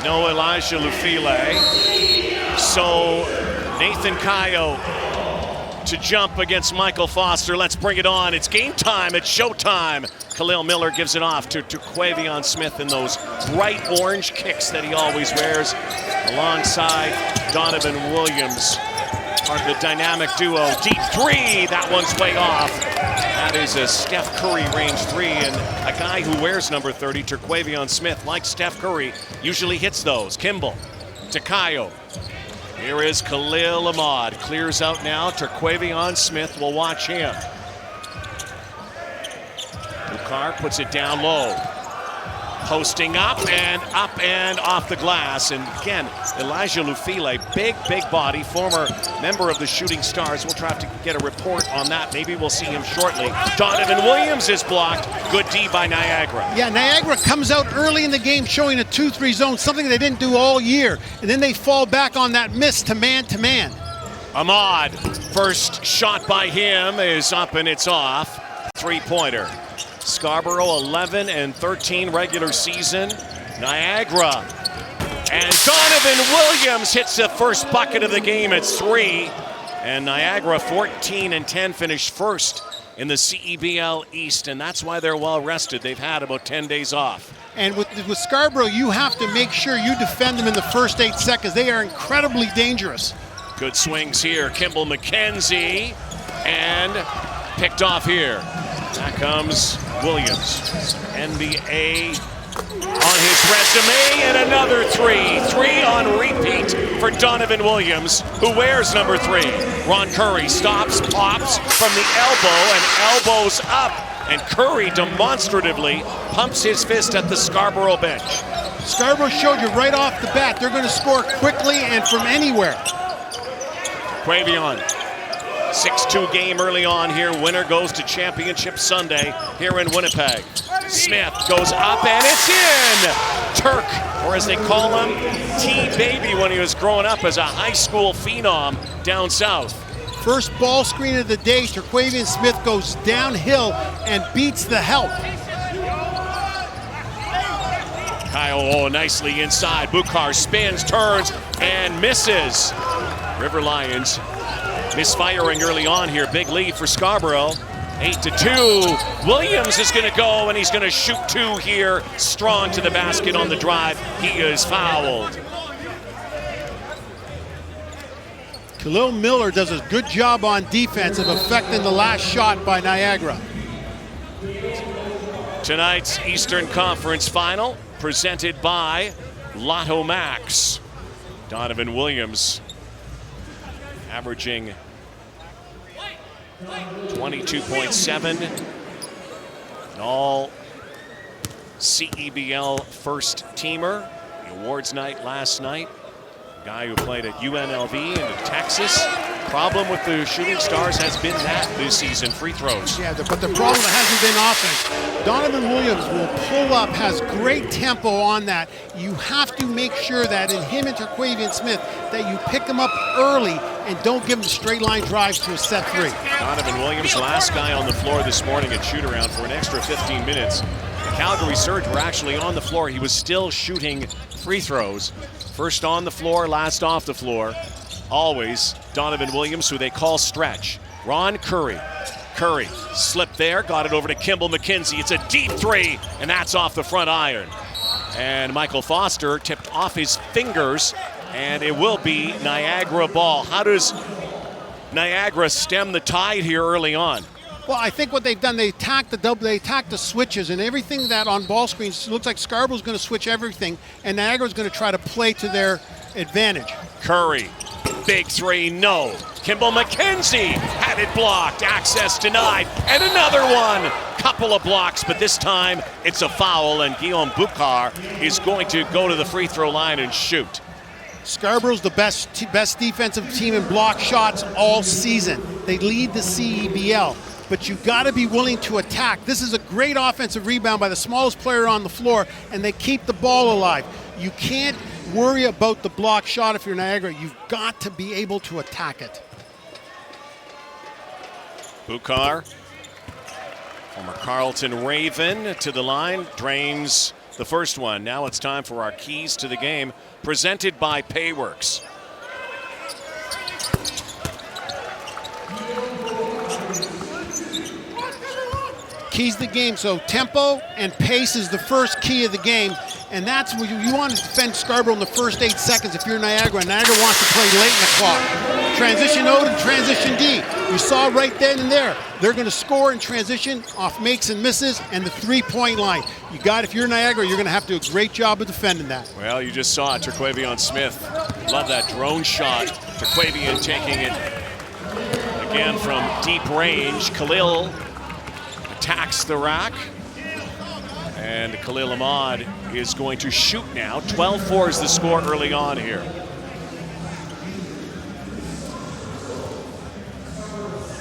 No Elijah Lufile. So Nathan Kayo to jump against Michael Foster. Let's bring it on. It's game time. It's showtime. Khalil Miller gives it off to Quavion Smith in those bright orange kicks that he always wears, alongside Donovan Williams, part of the dynamic duo. Deep three, that one's way off. That is a Steph Curry range three, and a guy who wears number 30, Quavion Smith, like Steph Curry, usually hits those. Kimball to Kayo. Here is Khalil Ahmad, clears out now. Quavion Smith will watch him. Bukar puts it down low. Posting up and off the glass. And again, Elijah Lufile, big body, former member of the Shooting Stars. We'll try to get a report on that. Maybe we'll see him shortly. Donovan Williams is blocked. Good D by Niagara. Yeah, Niagara comes out early in the game showing a 2-3 zone, something they didn't do all year. And then they fall back on that miss to man. Ahmad, first shot by him is up and it's off. Three-pointer. Scarborough 11 and 13 regular season. Niagara. And Donovan Williams hits the first bucket of the game at 3. And Niagara 14 and 10 finished first in the CEBL East, and that's why they're well rested. They've had about 10 days off. And with Scarborough, you have to make sure you defend them in the first 8 seconds. They are incredibly dangerous. Good swings here. Kimball McKenzie, and picked off here. That comes Williams. NBA on his resume, and another three. 3 on repeat for Donovan Williams, who wears number 3. Ron Curry stops, pops from the elbow, and elbows up. And Curry demonstratively pumps his fist at the Scarborough bench. Scarborough showed you right off the bat, they're going to score quickly and from anywhere. Quavion. 6-2 game early on here. Winner goes to Championship Sunday here in Winnipeg. Smith goes up and it's in! Turk, or as they call him, T-Baby when he was growing up as a high school phenom down south. First ball screen of the day, Quavion Smith goes downhill and beats the help. Kyle nicely inside. Bukar spins, turns, and misses. River Lions misfiring early on here. Big lead for Scarborough. 8-2. Williams is going to go, and he's going to shoot 2 here. Strong to the basket on the drive. He is fouled. Khalil Miller does a good job on defense of affecting the last shot by Niagara. Tonight's Eastern Conference Final presented by Lotto Max. Donovan Williams averaging 22.7, an all CEBL first teamer. The awards night last night. Guy who played at UNLV and at Texas. Problem with the Shooting Stars has been that this season, free throws. Yeah, but the problem hasn't been offense. Donovan Williams will pull up, has great tempo on that. You have to make sure that in him and Quavion Smith that you pick them up early and don't give them straight line drives to a set 3. Donovan Williams, last guy on the floor this morning at shoot-around for an extra 15 minutes. The Calgary Surge were actually on the floor. He was still shooting free throws. First on the floor, last off the floor. Always Donovan Williams, who they call stretch. Ron Curry. Curry slipped there, got it over to Kimball McKenzie. It's a deep 3, and that's off the front iron. And Michael Foster tipped off his fingers, and it will be Niagara ball. How does Niagara stem the tide here early on? Well, I think what they've done, they attacked the switches, and everything that on ball screens looks like Scarborough's going to switch everything, and Niagara's going to try to play to their advantage. Curry, big 3, no. Kimball McKenzie had it blocked, access denied, and another one. Couple of blocks, but this time it's a foul, and Guillaume Bukar is going to go to the free throw line and shoot. Scarborough's the best defensive team in block shots all season. They lead the CEBL. But you got to be willing to attack. This is a great offensive rebound by the smallest player on the floor, and they keep the ball alive. You can't worry about the block shot if you're Niagara. You've got to be able to attack it. Bukar, former Carleton Raven, to the line, drains the first one. Now it's time for our keys to the game, presented by Payworks. Keys to the game. So tempo and pace is the first key of the game, and that's what you want to defend Scarborough in the first 8 seconds if you're Niagara. Niagara wants to play late in the clock. Transition O to transition D. You saw right then and there. They're going to score in transition off makes and misses and the three-point line. If you're Niagara, you're going to have to do a great job of defending that. Well, you just saw it, Terquavion Smith. Love that drone shot. Terquavion taking it again from deep range. Khalil attacks the rack, and Khalil Ahmad is going to shoot now. 12-4 is the score early on here.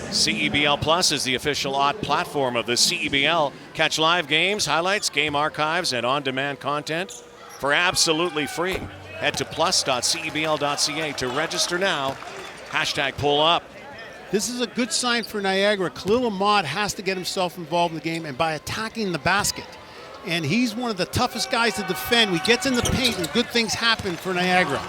CEBL Plus is the official odd platform of the CEBL. Catch live games, highlights, game archives, and on-demand content for absolutely free. Head to plus.cebl.ca to register now. #pull-up. This is a good sign for Niagara. Khalil Ahmad has to get himself involved in the game, and by attacking the basket. And he's one of the toughest guys to defend. He gets in the paint and good things happen for Niagara.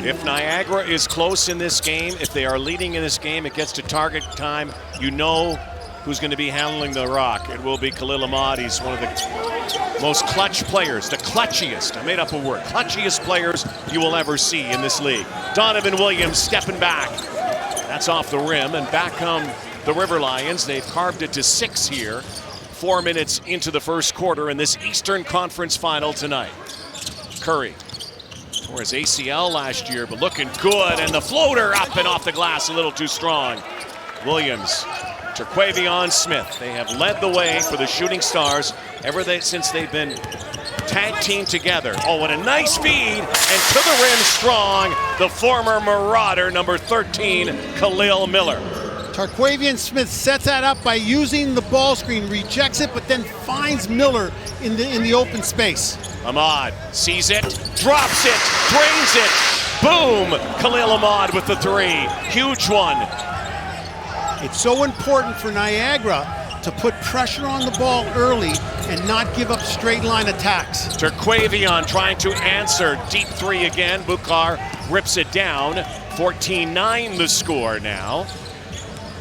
If Niagara is close in this game, if they are leading in this game, it gets to target time, you know who's going to be handling the rock. It will be Khalil Ahmad. He's one of the most clutch players, the clutchiest, I made up a word, clutchiest players you will ever see in this league. Donovan Williams stepping back. That's off the rim, and back come the River Lions. They've carved it to 6 here. 4 minutes into the first quarter in this Eastern Conference final tonight. Curry tore his ACL last year, but looking good, and the floater up and off the glass a little too strong. Williams, Terquavion Smith, they have led the way for the Shooting Stars since they've been tag team together. Oh, and a nice feed, and to the rim strong, the former Marauder, number 13, Khalil Miller. Terquavion Smith sets that up by using the ball screen, rejects it, but then finds Miller in the open space. Ahmad sees it, drops it, drains it. Boom! Khalil Ahmad with the three. Huge one. It's so important for Niagara to put pressure on the ball early and not give up straight line attacks. Terquavion trying to answer. Deep three again. Bukhar rips it down. 14-9 the score now.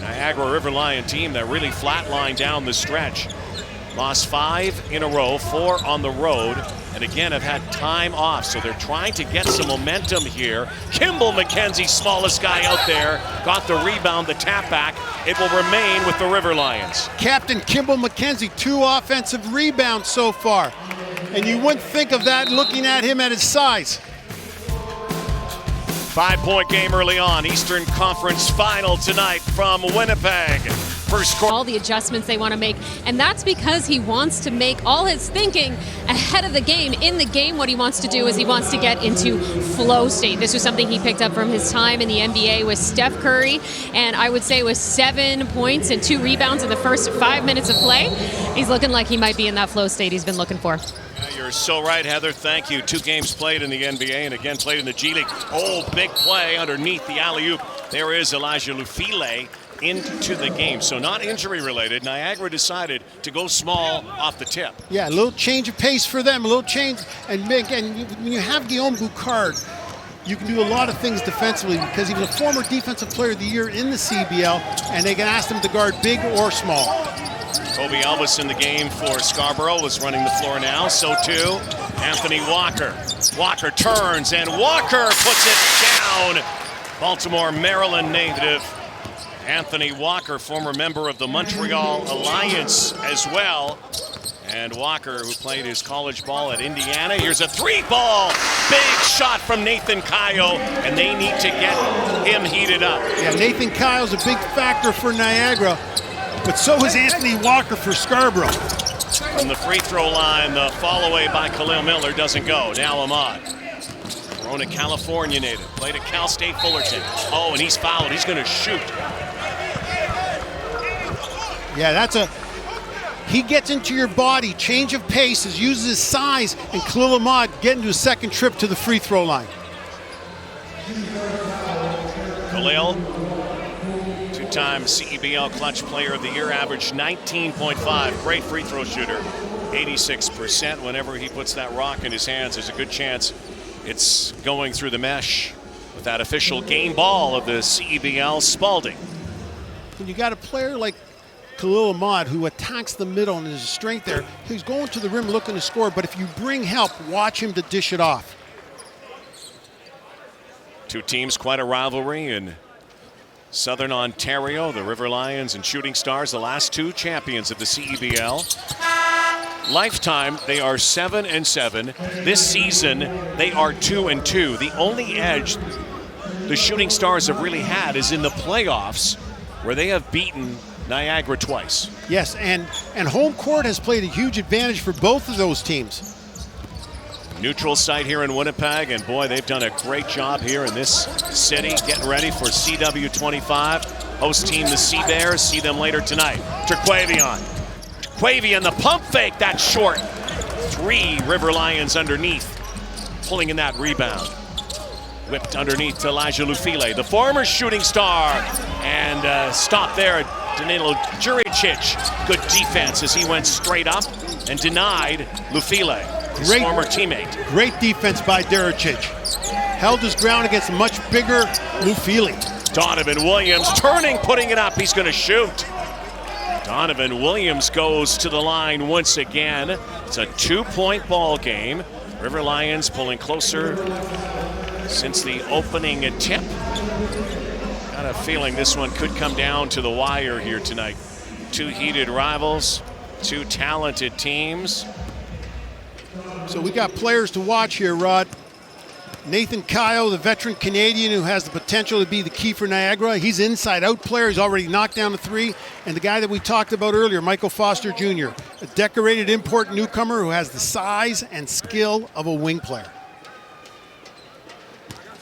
Niagara River Lion team that really flatlined down the stretch. Lost 5 in a row, 4 on the road, and again have had time off, so they're trying to get some momentum here. Kimball McKenzie, smallest guy out there, got the rebound, the tap back. It will remain with the River Lions. Captain Kimball McKenzie, 2 offensive rebounds so far, and you wouldn't think of that looking at him at his size. 5-point game early on. Eastern Conference final tonight from Winnipeg. First quarter. All the adjustments they want to make, and that's because he wants to make all his thinking ahead of the game. In the game, what he wants to do is he wants to get into flow state. This was something he picked up from his time in the NBA with Steph Curry, and I would say with 7 points and 2 rebounds in the first 5 minutes of play, he's looking like he might be in that flow state he's been looking for. You're so right, Heather. Thank you. 2 games played in the NBA and again played in the G League. Oh, big play underneath the alley-oop. There is Elijah Lufile into the game. So not injury related. Niagara decided to go small off the tip. Yeah, a little change of pace for them, a little change. And when you have Guillaume Boucard, you can do a lot of things defensively because he was a former Defensive Player of the Year in the CBL, and they can ask him to guard big or small. Kobe Elvis in the game for Scarborough was running the floor now. So too Anthony Walker. Walker turns and Walker puts it down. Baltimore, Maryland native Anthony Walker, former member of the Montreal Alliance as well. And Walker, who played his college ball at Indiana. Here's a 3-ball. Big shot from Nathan Kayo, and they need to get him heated up. Yeah, Nathan Kayo's a big factor for Niagara, but so is Anthony Walker for Scarborough. From the free throw line, the fall away by Khalil Miller doesn't go. Now Ahmad. Corona, California native. Played at Cal State Fullerton. Oh, and he's fouled. He's going to shoot. Yeah, he gets into your body, change of paces, uses his size, and Khalil Ahmad getting to his second trip to the free throw line. Khalil, 2-time CEBL Clutch Player of the Year, averaged 19.5. Great free throw shooter. 86%. Whenever he puts that rock in his hands, there's a good chance it's going through the mesh with that official game ball of the CEBL, Spalding. When you got a player like Khalil Ahmad who attacks the middle and there's a strength there, he's going to the rim looking to score, but if you bring help, watch him to dish it off. Two teams, quite a rivalry in Southern Ontario, the River Lions and Shooting Stars, the last two champions of the CEBL. Lifetime, they are 7-7. This season, they are 2-2. The only edge the Shooting Stars have really had is in the playoffs, where they have beaten Niagara twice. Yes, and home court has played a huge advantage for both of those teams. Neutral site here in Winnipeg, and boy, they've done a great job here in this city, getting ready for CW25. Host team, the Sea Bears. See them later tonight. Terquavion, the pump fake, that's short. 3 River Lions underneath, pulling in that rebound. Whipped underneath to Elijah Lufile, the former Shooting Star, and stop there. Danilo Juricic, good defense as he went straight up and denied Lufile, his former teammate. Great defense by Juricic. Held his ground against a much bigger Lufile. Donovan Williams turning, putting it up. He's going to shoot. Donovan Williams goes to the line once again. It's a 2-point ball game. River Lions pulling closer since the opening tip. Got a feeling this one could come down to the wire here tonight. Two heated rivals, two talented teams. So we got players to watch here, Rod. Nathan Kayo, the veteran Canadian who has the potential to be the key for Niagara. He's an inside-out player. He's already knocked down the 3. And the guy that we talked about earlier, Michael Foster Jr., a decorated import newcomer who has the size and skill of a wing player.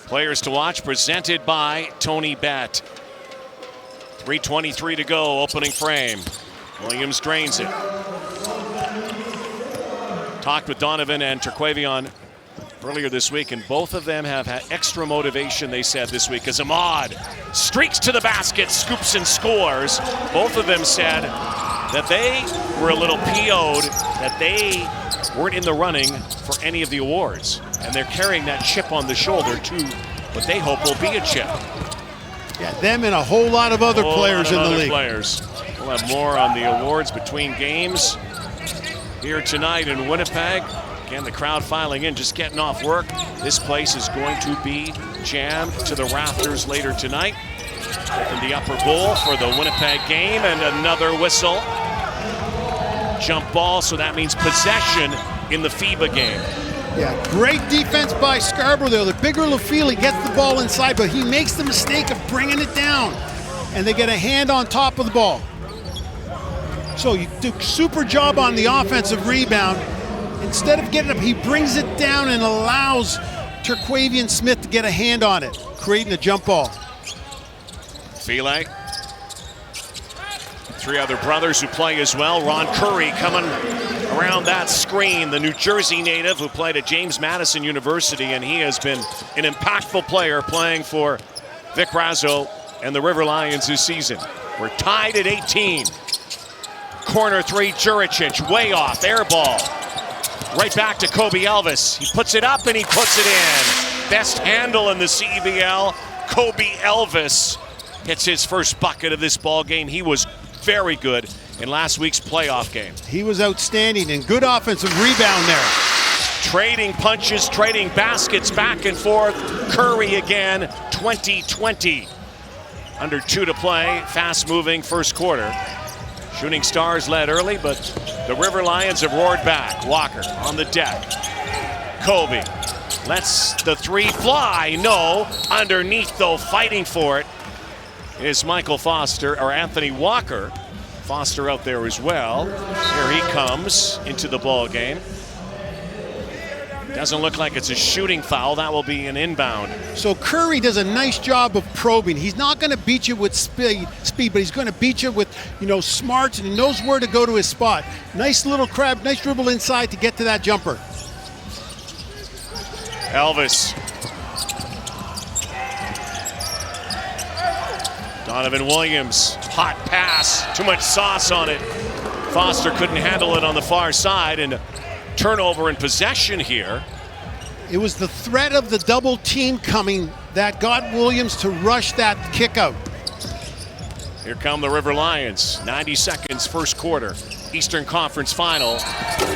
Players to watch presented by Tony Bett. 3:23 to go, opening frame. Williams drains it. Talked with Donovan and Terquavion earlier this week, and both of them have had extra motivation, they said, this week, as Ahmad streaks to the basket, scoops and scores. Both of them said that they were a little PO'd, that they weren't in the running for any of the awards. And they're carrying that chip on the shoulder to what they hope will be a chip. Yeah, them and a whole lot of other players in the league. We'll have more on the awards between games here tonight in Winnipeg. Again, the crowd filing in, just getting off work. This place is going to be jammed to the rafters later tonight. Open the upper bowl for the Winnipeg game, and another whistle. Jump ball, so that means possession in the FIBA game. Yeah, great defense by Scarborough, though. The bigger Lufile gets the ball inside, but he makes the mistake of bringing it down. And they get a hand on top of the ball. So you do a super job on the offensive rebound. Instead of getting up, he brings it down and allows Terquavion Smith to get a hand on it, creating a jump ball. File. 3 other brothers who play as well. Ron Curry coming around that screen, the New Jersey native who played at James Madison University, and he has been an impactful player playing for Vic Razzo and the River Lions this season. We're tied at 18. Corner 3, Juricic, way off, air ball. Right back to Kobe Elvis. He puts it up and he puts it in. Best handle in the CEBL. Kobe Elvis hits his first bucket of this ball game. He was very good in last week's playoff game. He was outstanding, and good offensive rebound there. Trading punches, trading baskets back and forth. Curry again, 20-20. Under 2 to play, fast-moving first quarter. Shooting Stars led early, but the River Lions have roared back. Walker on the deck. Kobe lets the 3 fly. No, underneath though, fighting for it is Michael Foster, or Anthony Walker. Foster out there as well. Here he comes into the ball game. Doesn't look like it's a shooting foul. That will be an inbound. So Curry does a nice job of probing. He's not going to beat you with speed, but he's going to beat you with, smarts, and he knows where to go to his spot. Nice little crab, nice dribble inside to get to that jumper. Elvis. Donovan Williams, hot pass, too much sauce on it. Foster couldn't handle it on the far side, and turnover in possession here. It was the threat of the double team coming that got Williams to rush that kick out. Here come the River Lions. 90 seconds, first quarter. Eastern Conference Final.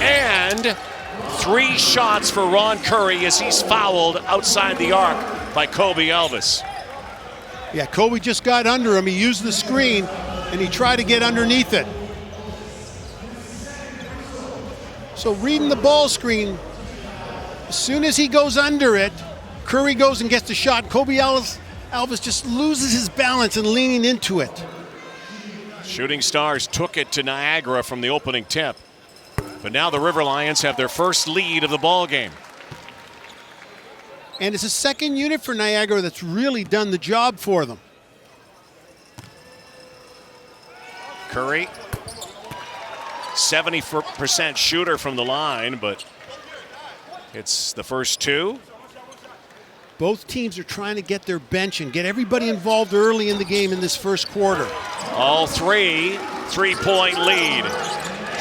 And 3 shots for Ron Curry as he's fouled outside the arc by Kobe Elvis. Yeah, Kobe just got under him. He used the screen, and he tried to get underneath it. So reading the ball screen, as soon as he goes under it, Curry goes and gets the shot. Kobe Elvis just loses his balance and leaning into it. Shooting Stars took it to Niagara from the opening tip. But now the River Lions have their first lead of the ball game. And it's a second unit for Niagara that's really done the job for them. Curry, 70% shooter from the line, but it's the first 2. Both teams are trying to get their bench and get everybody involved early in the game in this first quarter. All 3, 3-point lead.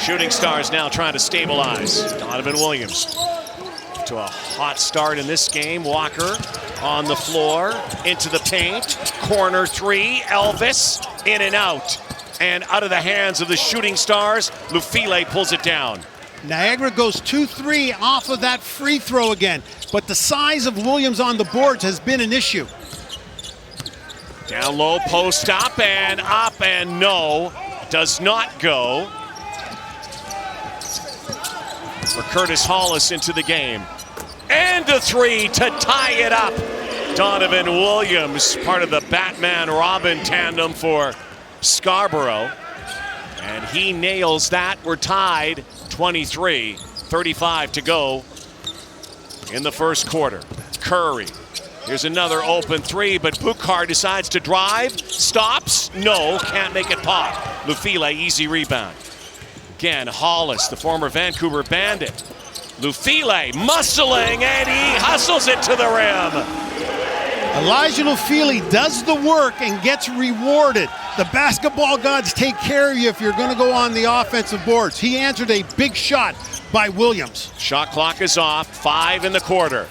Shooting Stars now trying to stabilize. Donovan Williams to a hot start in this game. Walker on the floor, into the paint. Corner 3, Elvis in and out. And out of the hands of the Shooting Stars, Lufile pulls it down. Niagara goes 2-3 off of that free throw again, but the size of Williams on the boards has been an issue. Down low, post up and no, does not go. For Curtis Hollis into the game. And a 3 to tie it up. Donovan Williams, part of the Batman-Robin tandem for Scarborough. And he nails that. We're tied 23, 35 to go in the first quarter. Curry, here's another open 3, but Bukhar decides to drive, stops, no, can't make it pop. Lufile, easy rebound. Again, Hollis, the former Vancouver Bandit. Lufile muscling, and he hustles it to the rim. Elijah Lufile does the work and gets rewarded. The basketball gods take care of you if you're going to go on the offensive boards. He answered a big shot by Williams. Shot clock is off, 5 in the quarter.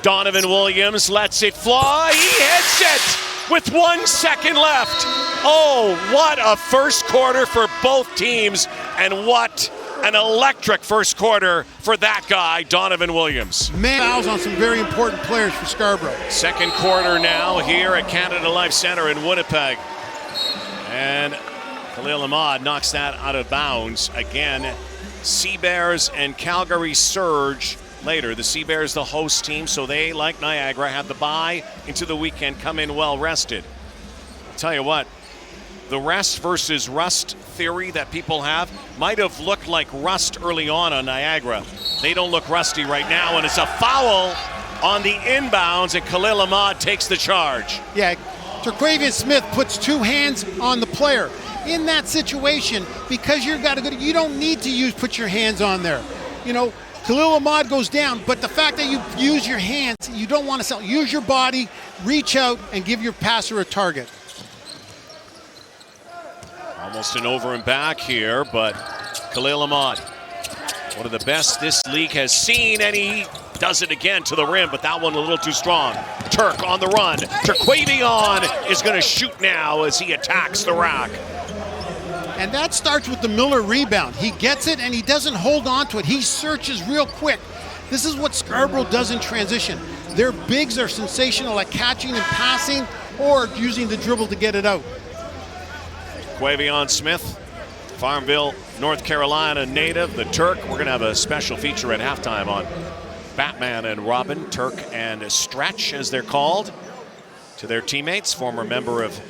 Donovan Williams lets it fly. He hits it with 1 second left. Oh, what a first quarter for both teams, and what an electric first quarter for that guy, Donovan Williams. Man, fouls on some very important players for Scarborough. Second quarter now here at Canada Life Center in Winnipeg. And Khalil Ahmad knocks that out of bounds. Again, Sea Bears and Calgary Surge later. The Sea Bears, the host team, so they, like Niagara, have the bye into the weekend, come in well rested. I'll tell you what, the rest versus rust theory that people have might have looked like rust early on Niagara. They don't look rusty right now, and it's a foul on the inbounds, and Khalil Ahmad takes the charge. Yeah, Terquavian Smith puts 2 hands on the player. In that situation, because you don't need to put your hands on there. You know, Khalil Ahmad goes down, but the fact that you use your hands, you don't want to use your body, reach out, and give your passer a target. Almost an over and back here, but Khalil Ahmad, one of the best this league has seen, and he does it again to the rim, but that one a little too strong. Turk on the run. Terquavion is going to shoot now as he attacks the rack. And that starts with the Miller rebound. He gets it, and he doesn't hold on to it. He searches real quick. This is what Scarborough does in transition. Their bigs are sensational at catching and passing or using the dribble to get it out. Quavion Smith, Farmville, North Carolina native, the Turk. We're going to have a special feature at halftime on Batman and Robin, Turk and Stretch, as they're called, to their teammates, former member of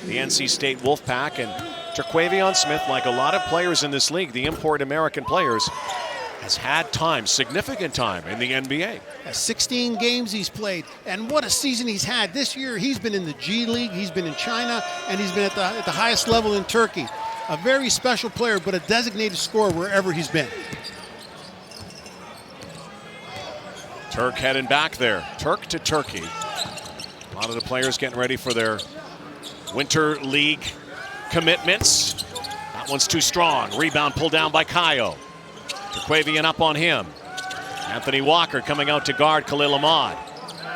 the NC State Wolfpack. And Terquavion Smith, like a lot of players in this league, the import American players, has had time, significant time in the NBA. 16 games he's played, and what a season he's had. This year he's been in the G League, he's been in China, and he's been at the highest level in Turkey. A very special player, but a designated scorer wherever he's been. Turk heading back there, Turk to Turkey. A lot of the players getting ready for their Winter League commitments. That one's too strong. Rebound pulled down by Kayo. Terquavian up on him. Anthony Walker coming out to guard Khalil Ahmad.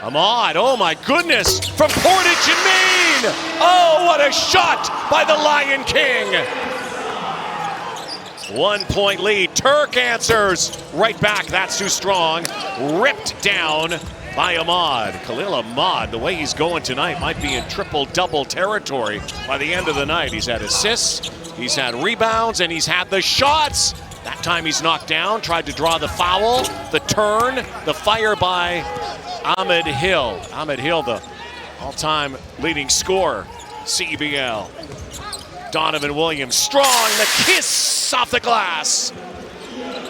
Ahmad, oh my goodness, from Portage and Maine! Oh, what a shot by the Lion King! 1 point lead. Turk answers right back. That's too strong. Ripped down by Ahmad. Khalil Ahmad, the way he's going tonight, might be in triple-double territory by the end of the night. He's had assists, he's had rebounds, and he's had the shots. That time he's knocked down, tried to draw the foul, the turn, the fire by Ahmed Hill. Ahmed Hill, the all-time leading scorer, CEBL. Donovan Williams, strong, the kiss off the glass.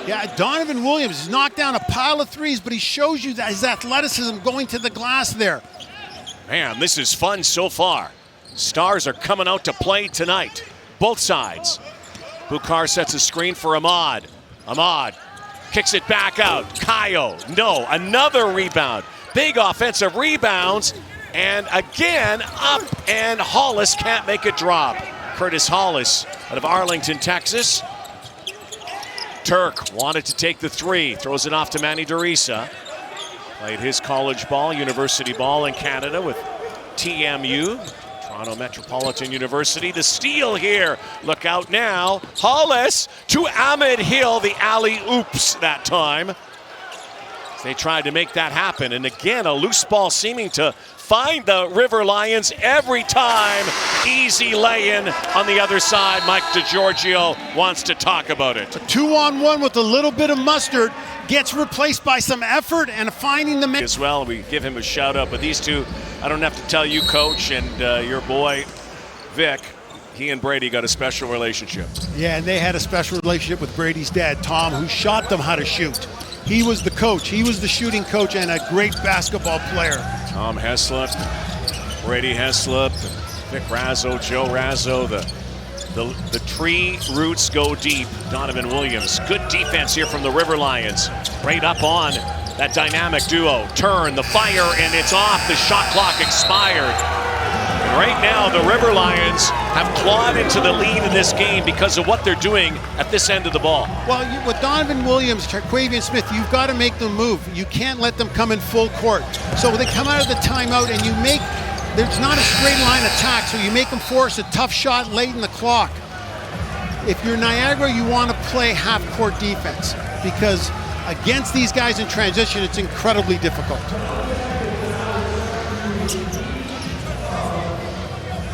Yeah, Donovan Williams has knocked down a pile of threes, but he shows you that his athleticism going to the glass there. Man, this is fun so far. Stars are coming out to play tonight, both sides. Bukhar sets a screen for Ahmad. Ahmad kicks it back out. Kayo, no, another rebound. Big offensive rebounds, and again up, and Hollis can't make it drop. Curtis Hollis out of Arlington, Texas. Turk wanted to take the three, throws it off to Manny Derisa. Played his college ball, university ball in Canada with TMU, Toronto Metropolitan University. The steal here, look out now. Hollis to Ahmed Hill, the alley-oops that time. They tried to make that happen, and again, a loose ball seeming to find the River Lions every time. Easy lay-in on the other side. Mike DiGiorgio wants to talk about it. A 2-on-1 with a little bit of mustard gets replaced by some effort and finding the man. As well, we give him a shout out, but these two, I don't have to tell you, Coach, and your boy, Vic, he and Brady got a special relationship. Yeah, and they had a special relationship with Brady's dad, Tom, who shot them how to shoot. He was the coach. He was the shooting coach and a great basketball player. Tom Heslop, Brady Heslop, Vic Razzo, Joe Razzo. The tree roots go deep. Donovan Williams, good defense here from the River Lions. Right up on that dynamic duo. Turn, the fire, and it's off. The shot clock expired. And right now, the River Lions have clawed into the lead in this game because of what they're doing at this end of the ball. Well, with Donovan Williams, Terquavian Smith, you've got to make them move. You can't let them come in full court. So they come out of the timeout and you make, there's not a straight line attack, so you make them force a tough shot late in the clock. If you're Niagara, you want to play half-court defense because against these guys in transition, it's incredibly difficult.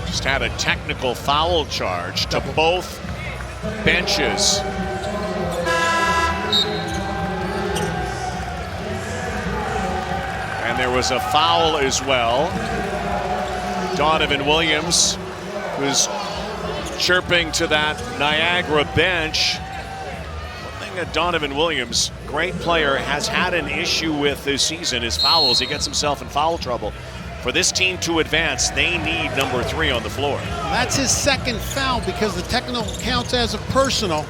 Just had a technical foul charge to both benches. And there was a foul as well. Donovan Williams was chirping to that Niagara bench. One thing that Donovan Williams, great player, has had an issue with this season is fouls. He gets himself in foul trouble. For this team to advance, they need number 3 on the floor. That's his second foul because the technical counts as a personal.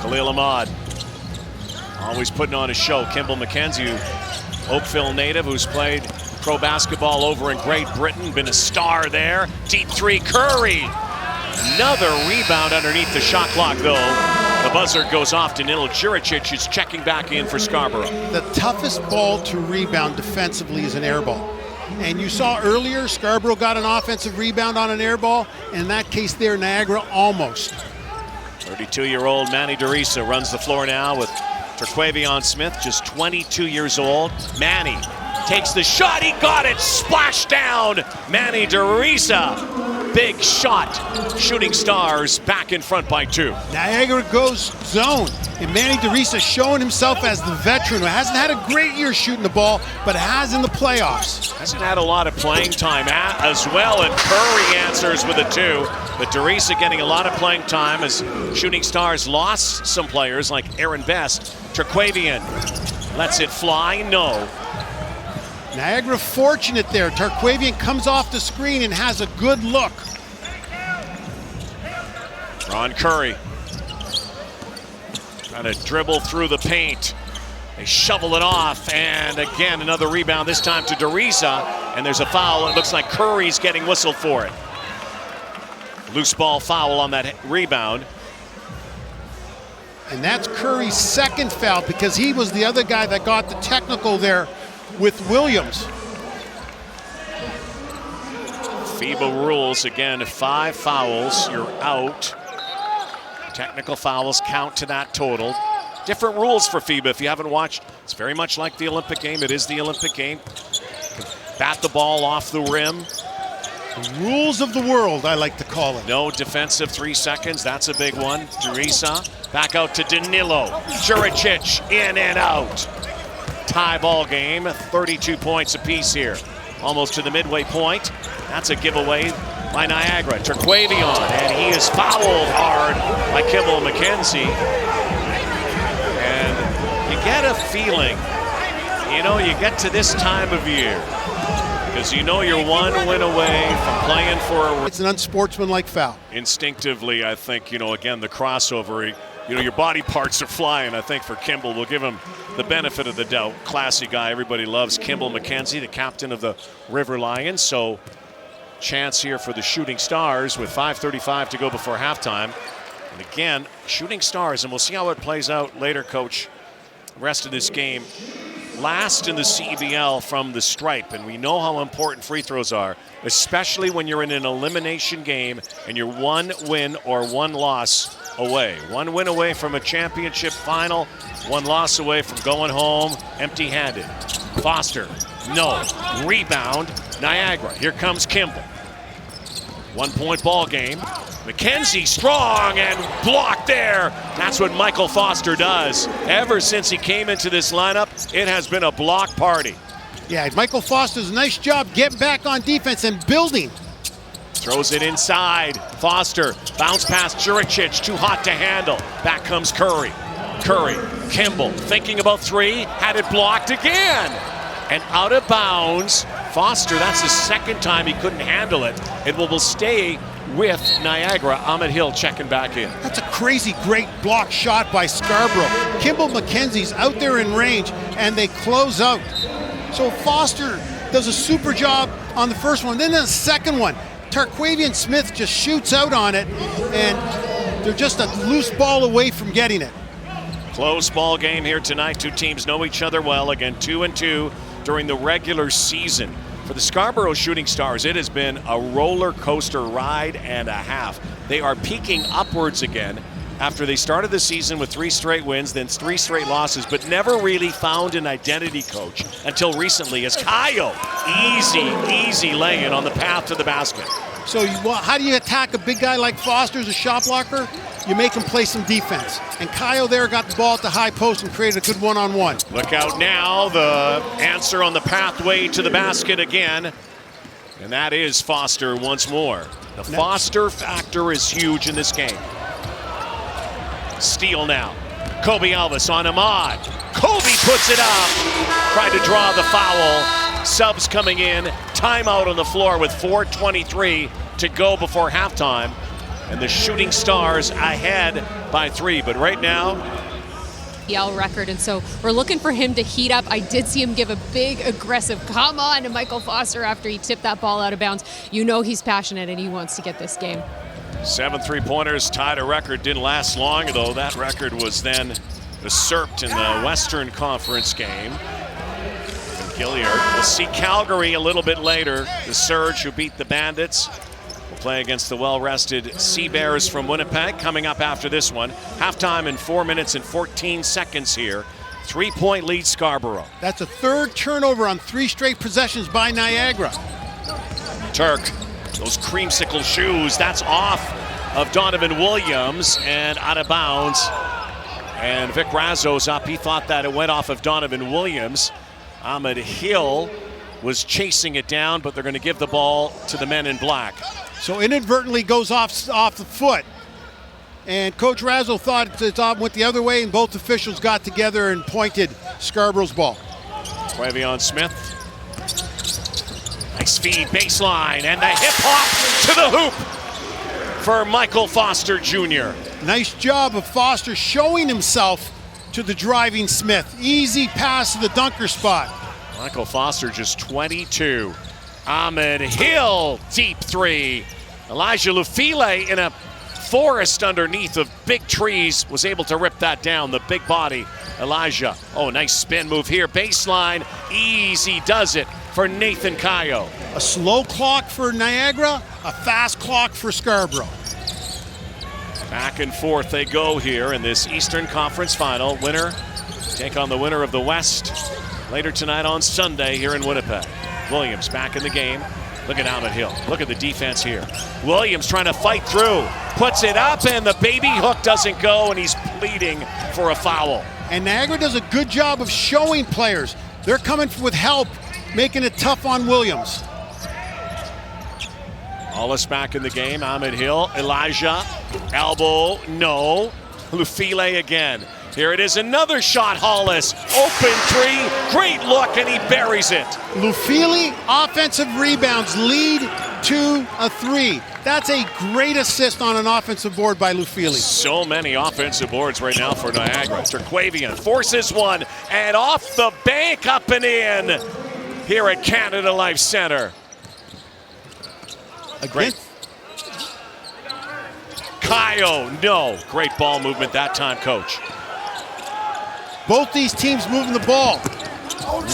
Khalil Ahmad, always putting on a show. Kimball McKenzie, Oakville native, who's played pro basketball over in Great Britain, been a star there. Deep three, Curry. Another rebound underneath the shot clock, though. The buzzer goes off to Nil Juricic, who's checking back in for Scarborough. The toughest ball to rebound defensively is an air ball. And you saw earlier, Scarborough got an offensive rebound on an air ball. In that case there, Niagara almost. 32-year-old Manny Derisa runs the floor now with Terquavian Smith, just 22 years old. Manny takes the shot, he got it, splash down. Manny Derisa. Big shot. Shooting Stars back in front by 2. Niagara goes zone. And Manny Derisa showing himself as the veteran who hasn't had a great year shooting the ball, but has in the playoffs. Hasn't had a lot of playing time as well, and Curry answers with a 2. But Derisa getting a lot of playing time as Shooting Stars lost some players like Aaron Best. Terquavian lets it fly, no. Niagara fortunate there. Terquavian comes off the screen and has a good look. Ron Curry trying to dribble through the paint. They shovel it off, and again another rebound, this time to Derisa, and there's a foul. It looks like Curry's getting whistled for it. Loose ball foul on that rebound. And that's Curry's second foul because he was the other guy that got the technical there with Williams. FIBA rules, again, 5 fouls, you're out. Technical fouls count to that total. Different rules for FIBA if you haven't watched. It's very much like the Olympic game. It is the Olympic game. Bat the ball off the rim. The rules of the world, I like to call it. No defensive 3 seconds. That's a big one. Teresa back out to Danilo. Juricic in and out. Tie ball game. 32 points apiece here. Almost to the midway point. That's a giveaway by Niagara. Terquavion, and he is fouled hard by Kimball McKenzie. And you get a feeling, you know, you get to this time of year, because you know you're 1 win away from playing for a... It's an unsportsmanlike foul. Instinctively, I think, you know, again, the crossover, you know, your body parts are flying. I think for Kimball, we'll give him the benefit of the doubt. Classy guy, everybody loves Kimball McKenzie, the captain of the River Lions. So chance here for the Shooting Stars with 5:35 to go before halftime. And again, Shooting Stars, and we'll see how it plays out later, Coach, the rest of this game. Last in the CEBL from the stripe, and we know how important free throws are, especially when you're in an elimination game and you're 1 win or 1 loss away. 1 win away from a championship final, 1 loss away from going home empty-handed. Foster, no. Rebound, Niagara. Here comes Kimball. 1-point ball game. McKenzie strong and blocked there. That's what Michael Foster does. Ever since he came into this lineup, it has been a block party. Yeah, Michael Foster's a nice job getting back on defense and building. Throws it inside. Foster, bounce past Juricic, too hot to handle. Back comes Curry. Curry, Kimball, thinking about 3, had it blocked again. And out of bounds. Foster, that's the second time he couldn't handle it. It will stay with Niagara. Ahmed Hill checking back in. That's a crazy great block shot by Scarborough. Kimball McKenzie's out there in range, and they close out. So Foster does a super job on the first one. Then the second one, Terquavion Smith just shoots out on it, and they're just a loose ball away from getting it. Close ball game here tonight. 2 teams know each other well. Again, 2-2 during the regular season. For the Scarborough Shooting Stars, it has been a roller coaster ride and a half. They are peaking upwards again after they started the season with 3 straight wins, then 3 straight losses, but never really found an identity, Coach, until recently as Kayo, easy lay-in on the path to the basket. So how do you attack a big guy like Foster as a shot blocker? You make him play some defense. And Kayo there got the ball at the high post and created a good one-on-one. Look out now, the answer on the pathway to the basket again. And that is Foster once more. The Foster factor is huge in this game. Steal now. Kobe Elvis on Ahmad. Kobe puts it up. Tried to draw the foul. Subs coming in. Timeout on the floor with 4:23 to go before halftime. And the Shooting Stars ahead by 3. But right now, CEBL record, and so we're looking for him to heat up. I did see him give a big aggressive come on to Michael Foster after he tipped that ball out of bounds. You know he's passionate and he wants to get this game. 7 3-pointers, tied a record. Didn't last long, though. That record was then usurped in the Western Conference game. And Gilliard. We'll see Calgary a little bit later. The Surge, who beat the Bandits, will play against the well-rested Sea Bears from Winnipeg coming up after this one. Halftime in 4 minutes and 14 seconds here. 3-point lead Scarborough. That's a 3rd turnover on 3 straight possessions by Niagara. Turk, those creamsicle shoes, that's off of Donovan Williams and out of bounds. And Vic Razzo's up. He thought that it went off of Donovan Williams. Ahmed Hill was chasing it down, but they're going to give the ball to the men in black. So inadvertently goes off the foot. And Coach Razzo thought it went the other way, and both officials got together and pointed Scarborough's ball. Quavion Smith. Nice feed, baseline, and the hip hop to the hoop for Michael Foster Jr. Nice job of Foster showing himself to the driving Smith. Easy pass to the dunker spot. Michael Foster just 22. Ahmed Hill, deep 3. Elijah Lufile in a forest underneath of big trees was able to rip that down. The big body, Elijah. Oh, nice spin move here. Baseline, easy does it for Nathan Kayo. A slow clock for Niagara, a fast clock for Scarborough. Back and forth they go here in this Eastern Conference Final. Winner take on the winner of the West later tonight on Sunday here in Winnipeg. Williams back in the game. Look at Amit Hill. Look at the defense here. Williams trying to fight through. Puts it up and the baby hook doesn't go and he's pleading for a foul. And Niagara does a good job of showing players. They're coming with help, making it tough on Williams. Hollis back in the game. Amit Hill. Elijah. Elbow. No. Lufile again. Here it is, another shot, Hollis. Open three, great look, and he buries it. Lufile, offensive rebounds, lead to a three. That's a great assist on an offensive board by Lufile. So many offensive boards right now for Niagara. Terquavian forces one, and off the bank, up and in, here at Canada Life Center. Great. Kayo, no. Great ball movement that time, coach. Both these teams moving the ball.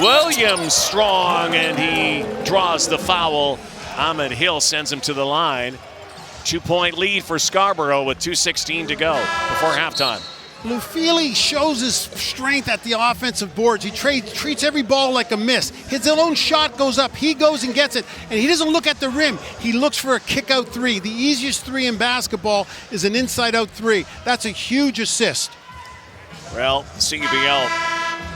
Williams strong, and he draws the foul. Amit Hill sends him to the line. 2-point lead for Scarborough with 2:16 to go before halftime. Lufile shows his strength at the offensive boards. He treats every ball like a miss. His own shot goes up. He goes and gets it, and he doesn't look at the rim. He looks for a kick-out three. The easiest three in basketball is an inside-out three. That's a huge assist. Well, CEBL,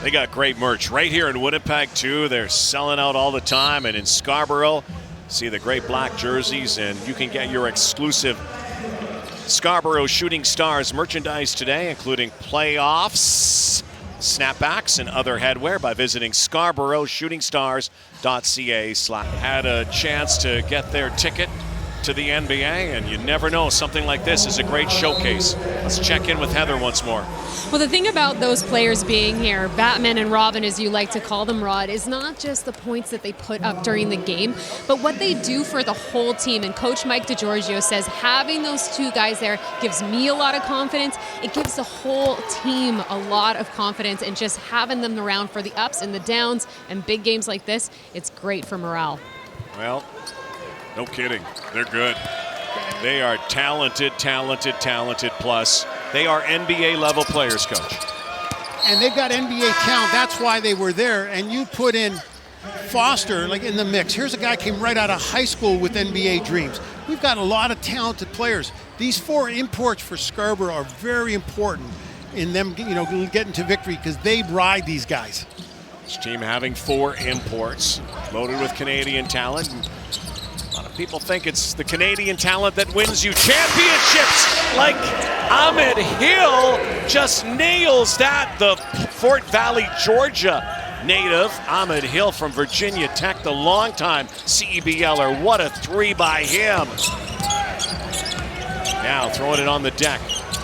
they got great merch right here in Winnipeg, too. They're selling out all the time. And in Scarborough, see the great black jerseys, and you can get your exclusive Scarborough Shooting Stars merchandise today, including playoffs, snapbacks, and other headwear by visiting scarboroughshootingstars.ca. Had a chance to get their ticket to the NBA, and you never know, something like this is a great showcase. Let's check in with Heather once more. Well, the thing about those players being here, Batman and Robin, as you like to call them, Rod, is not just the points that they put up during the game, but what they do for the whole team. And Coach Mike DeGiorgio says having those two guys there gives me a lot of confidence. It gives the whole team a lot of confidence, and just having them around for the ups and the downs and big games like this, it's great for morale. Well, no kidding. They're good. They are talented, plus they are NBA level players, Coach. And they've got NBA talent. That's why they were there. And you put in Foster like in the mix. Here's a guy came right out of high school with NBA dreams. We've got a lot of talented players. These four imports for Scarborough are very important in them, getting to victory, because they ride these guys. This team having 4 imports, loaded with Canadian talent. And a lot of people think it's the Canadian talent that wins you championships, like Amit Hill just nails that. The Fort Valley, Georgia native, Amit Hill from Virginia Tech, the longtime CEBLer. What a three by him. Now throwing it on the deck.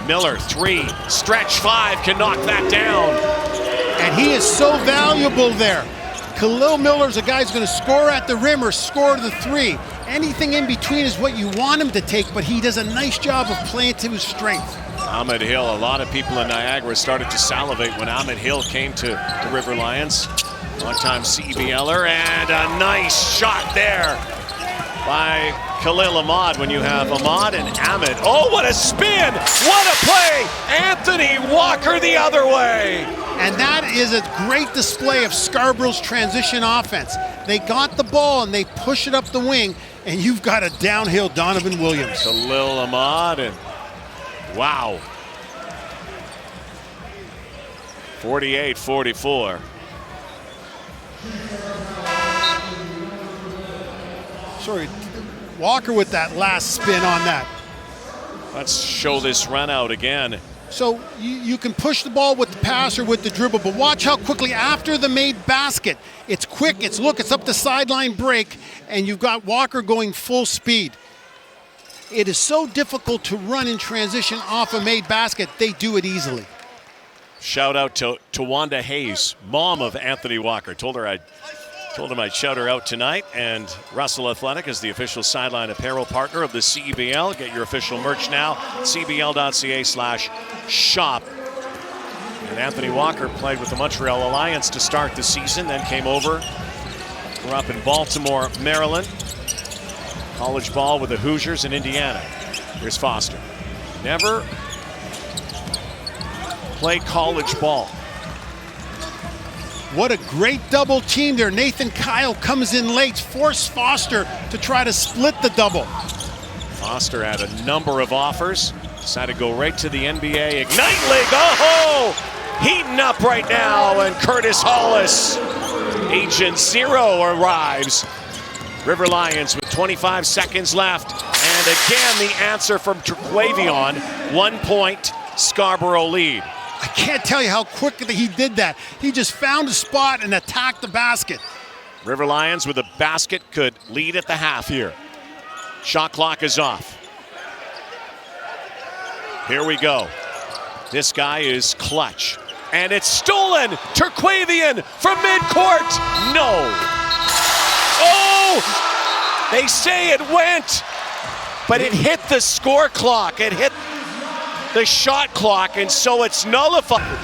Miller, 3, stretch 5, can knock that down. And he is so valuable there. Khalil Miller's a guy who's going to score at the rim or score the 3. Anything in between is what you want him to take, but he does a nice job of playing to his strength. Amit Hill, a lot of people in Niagara started to salivate when Amit Hill came to the River Lions. Long-time CEBLer, and a nice shot there by Khalil Ahmad when you have Ahmad and Amit. Oh, what a spin! What a play! Anthony Walker the other way! And that is a great display of Scarborough's transition offense. They got the ball and they push it up the wing, and you've got a downhill Donovan Williams. Khalil Ahmad, and wow. 48-44. Sorry, Walker with that last spin on that. Let's show this run out again. So you can push the ball with the pass or with the dribble, but watch how quickly after the made basket, it's quick, it's up the sideline break, and you've got Walker going full speed. It is so difficult to run in transition off a made basket. They do it easily. Shout out to Wanda Hayes, mom of Anthony Walker. Told her I'd Told him I'd shout her out tonight. And Russell Athletic is the official sideline apparel partner of the CEBL. Get your official merch now, cbl.ca/shop. And Anthony Walker played with the Montreal Alliance to start the season, then came over. Grew up in Baltimore, Maryland. College ball with the Hoosiers in Indiana. Here's Foster. Never played college ball. What a great double team there. Nathan Kyle comes in late, forced Foster to try to split the double. Foster had a number of offers. Decided to go right to the NBA Ignite League. Oh! Heating up right now, and Curtis Hollis, Agent Zero, arrives. River Lions with 25 seconds left. And again, the answer from Terquavion. 1 point, Scarborough lead. I can't tell you how quickly he did that. He just found a spot and attacked the basket. River Lions with a basket could lead at the half here. Shot clock is off. Here we go. This guy is clutch. And it's stolen! Terquavion from midcourt! No! Oh! They say it went, but it hit the score clock. It hit the shot clock, and so it's nullified.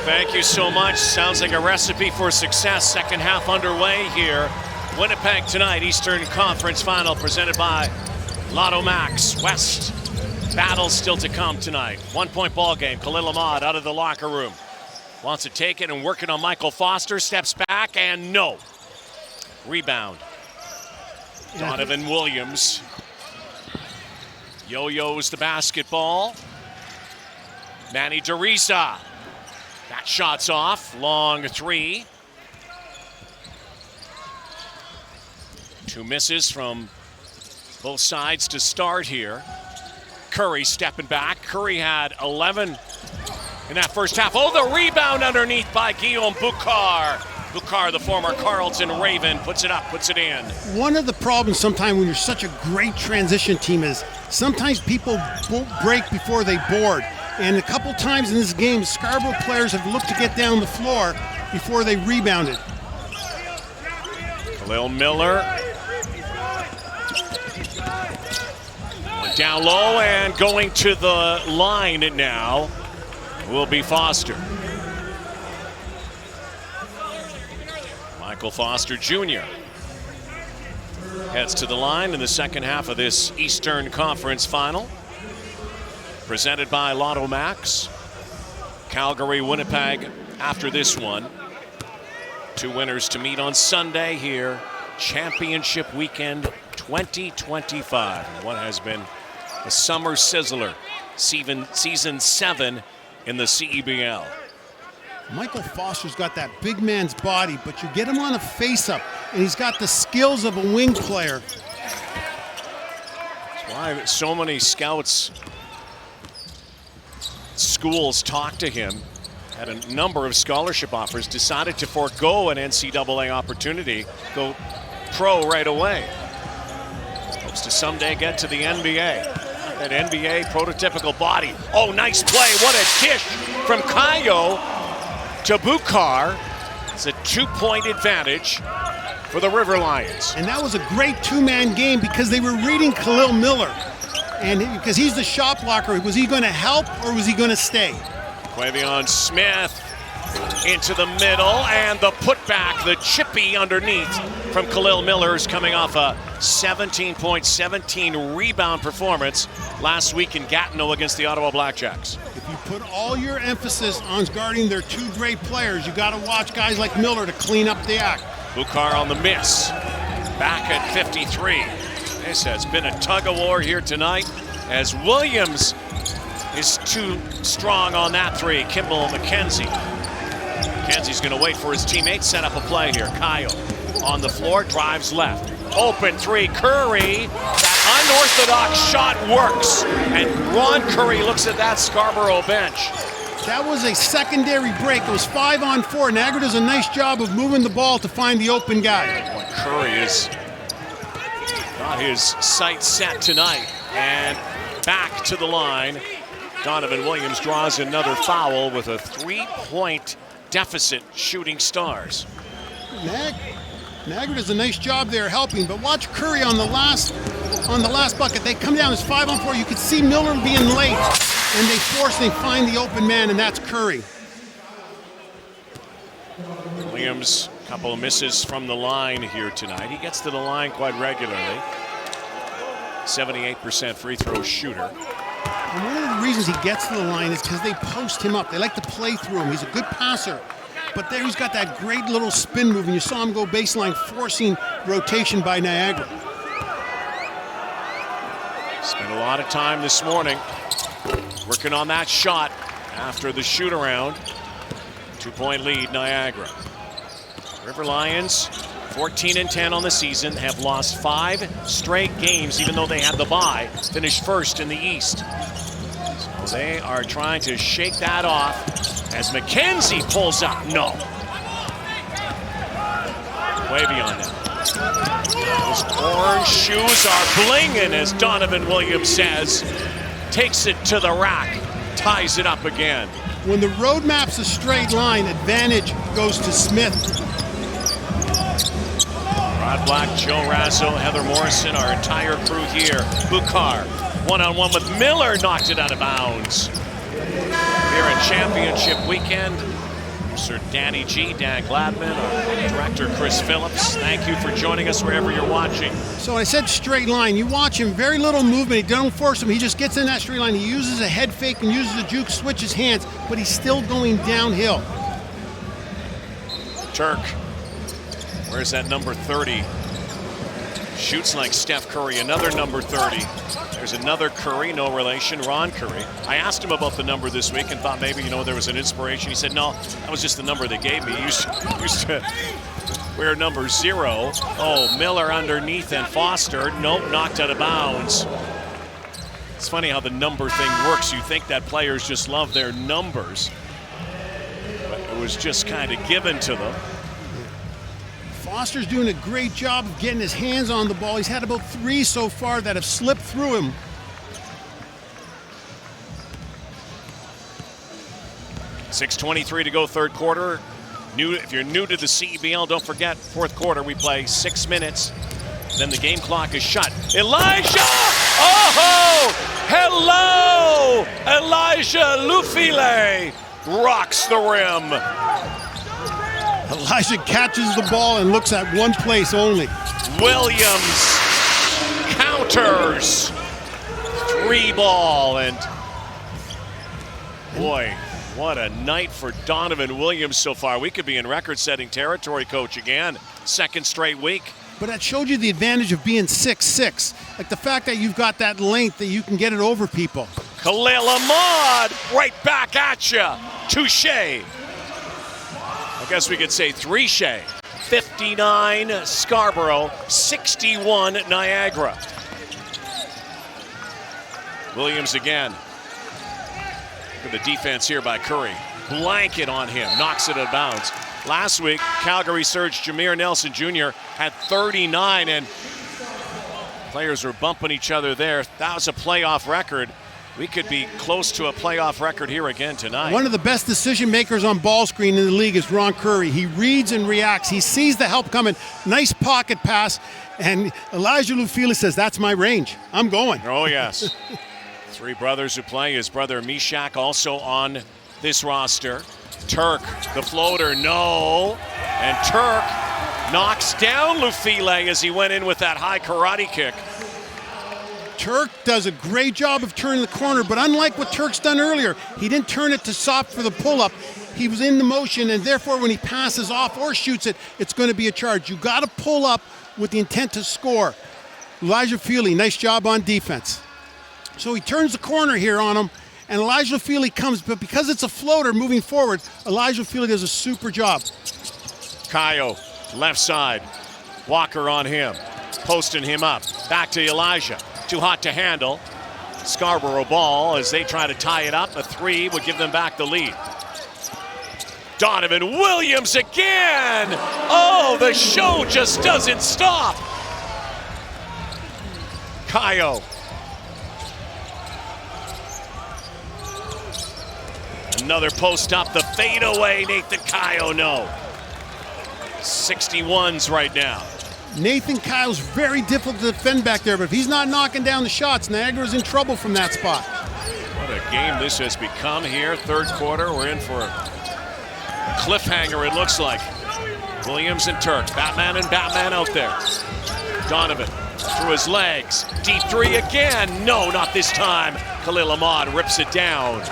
Thank you so much. Sounds like a recipe for success. Second half underway here. Winnipeg tonight, Eastern Conference Final presented by Lotto Max. West battle still to come tonight. 1 point ball game. Khalil Ahmad out of the locker room. Wants to take it and work it on Michael Foster. Steps back and no. Rebound. Donovan Williams. Yo-yos the basketball. Manny Derisa. That shot's off. Long three. Two misses from both sides to start here. Curry stepping back. Curry had 11 in that first half. Oh, the rebound underneath by Guillaume Boucard. Boucard, the former Carleton Raven, puts it up, puts it in. One of the problems sometimes when you're such a great transition team is sometimes people won't break before they board. And a couple times in this game, Scarborough players have looked to get down the floor before they rebounded. Khalil Miller. Down low and going to the line now will be Foster. Michael Foster Jr. heads to the line in the second half of this Eastern Conference Final. Presented by Lotto Max. Calgary, Winnipeg after this one. Two winners to meet on Sunday here. Championship weekend 2025. What has been a summer sizzler. Season 7 in the CEBL. Michael Foster's got that big man's body, but you get him on a face-up, and he's got the skills of a wing player. That's why so many scouts, schools talked to him, had a number of scholarship offers, decided to forego an NCAA opportunity, go pro right away. Hopes to someday get to the NBA. That NBA prototypical body. Oh, nice play. What a dish from Kayo to Boucard. It's a 2-point advantage for the River Lions. And that was a great two-man game because they were reading Khalil Miller. And because he's the shot blocker, was he going to help or was he going to stay? Quavion Smith into the middle, and the putback, the chippy underneath from Khalil Miller is coming off a 17-point, 17 rebound performance last week in Gatineau against the Ottawa Blackjacks. If you put all your emphasis on guarding their two great players, you got to watch guys like Miller to clean up the act. Boucard on the miss, back at 53. This has been a tug-of-war here tonight as Williams is too strong on that three. Kimball McKenzie. McKenzie's going to wait for his teammate, set up a play here. Kyle on the floor, drives left. Open three, Curry. That unorthodox shot works. And Ron Curry looks at that Scarborough bench. That was a secondary break. It was 5-on-4. Niagara does a nice job of moving the ball to find the open guy. Curry has got his sights set tonight. And back to the line. Donovan Williams draws another foul with a 3-point deficit shooting stars. Niagara does a nice job there helping, but watch Curry on the last bucket. They come down as 5-on-4. You could see Miller being late, and they find the open man, and that's Curry. Williams, a couple of misses from the line here tonight. He gets to the line quite regularly. 78% free throw shooter. And one of the reasons he gets to the line is because they post him up. They like to play through him. He's a good passer. But there he's got that great little spin move, and you saw him go baseline, forcing rotation by Niagara. Spent a lot of time this morning working on that shot after the shoot around. 2-point lead, Niagara. River Lions, 14-10 on the season, have lost 5 straight games, even though they had the bye, finished first in the East. So they are trying to shake that off as McKenzie pulls up. No. Way beyond that. Those orange shoes are blinging, as Donovan Williams says. Takes it to the rack, ties it up again. When the road map's a straight line, advantage goes to Smith. Rod Black, Joe Razzo, Heather Morrison, our entire crew here. Bukar, one-on-one with Miller, knocked it out of bounds. Here at championship weekend, Sir Danny G, Dan Gladman, our director Chris Phillips. Thank you for joining us wherever you're watching. So I said straight line. You watch him, very little movement. He don't force him. He just gets in that straight line. He uses a head fake and uses a juke, switches hands, but he's still going downhill. Turk, where's that number 30? Shoots like Steph Curry, another number 30. There's another Curry, no relation, Ron Curry. I asked him about the number this week and thought maybe, there was an inspiration. He said, no, that was just the number they gave me. He used to wear number 0. Oh, Miller underneath and Foster. Nope, knocked out of bounds. It's funny how the number thing works. You think that players just love their numbers, but it was just kind of given to them. Foster's doing a great job of getting his hands on the ball. He's had about 3 so far that have slipped through him. .6:23 to go, third quarter. If you're new to the CEBL, don't forget, fourth quarter, we play 6 minutes. Then the game clock is shut. Elijah! Oh! Hello! Elijah Lufile rocks the rim. Elijah catches the ball and looks at one place only. Williams counters. 3-ball, and boy, what a night for Donovan Williams so far. We could be in record-setting territory, Coach, again. Second straight week. But that showed you the advantage of being 6'6". Like the fact that you've got that length that you can get it over people. Khalil Ahmad right back at you. Touche. I guess we could say 3-shay. 59 Scarborough, 61 Niagara. Williams again. Look at the defense here by Curry. Blanket on him, knocks it out of bounds. Last week, Calgary surge Jameer Nelson Jr. had 39, and players were bumping each other there. That was a playoff record. We could be close to a playoff record here again tonight. One of the best decision makers on ball screen in the league is Ron Curry. He reads and reacts. He sees the help coming. Nice pocket pass. And Elijah Lufile says, that's my range. I'm going. Oh, yes. 3 brothers who play. His brother Mishak also on this roster. Turk, the floater, no. And Turk knocks down Lufile as he went in with that high karate kick. Turk does a great job of turning the corner, but unlike what Turk's done earlier, he didn't turn it to soft for the pull-up. He was in the motion, and therefore when he passes off or shoots it, it's going to be a charge. You got to pull up with the intent to score. Elijah Lufile, nice job on defense. So he turns the corner here on him, and Elijah Lufile comes, but because it's a floater moving forward, Elijah Lufile does a super job. Kayo, left side. Walker on him, posting him up. Back to Elijah. Too hot to handle. Scarborough ball as they try to tie it up. A 3 would give them back the lead. Donovan Williams again. Oh, the show just doesn't stop. Kayo. Another post up, the fadeaway. Nathan Kayo, no. 61s right now. Nathan Kyle's very difficult to defend back there, but if he's not knocking down the shots, Niagara's in trouble from that spot. What a game this has become here. Third quarter, we're in for a cliffhanger, it looks like. Williams and Turk, Batman and Batman out there. Donovan through his legs. Deep three again. No, not this time. Khalil Ahmad rips it down.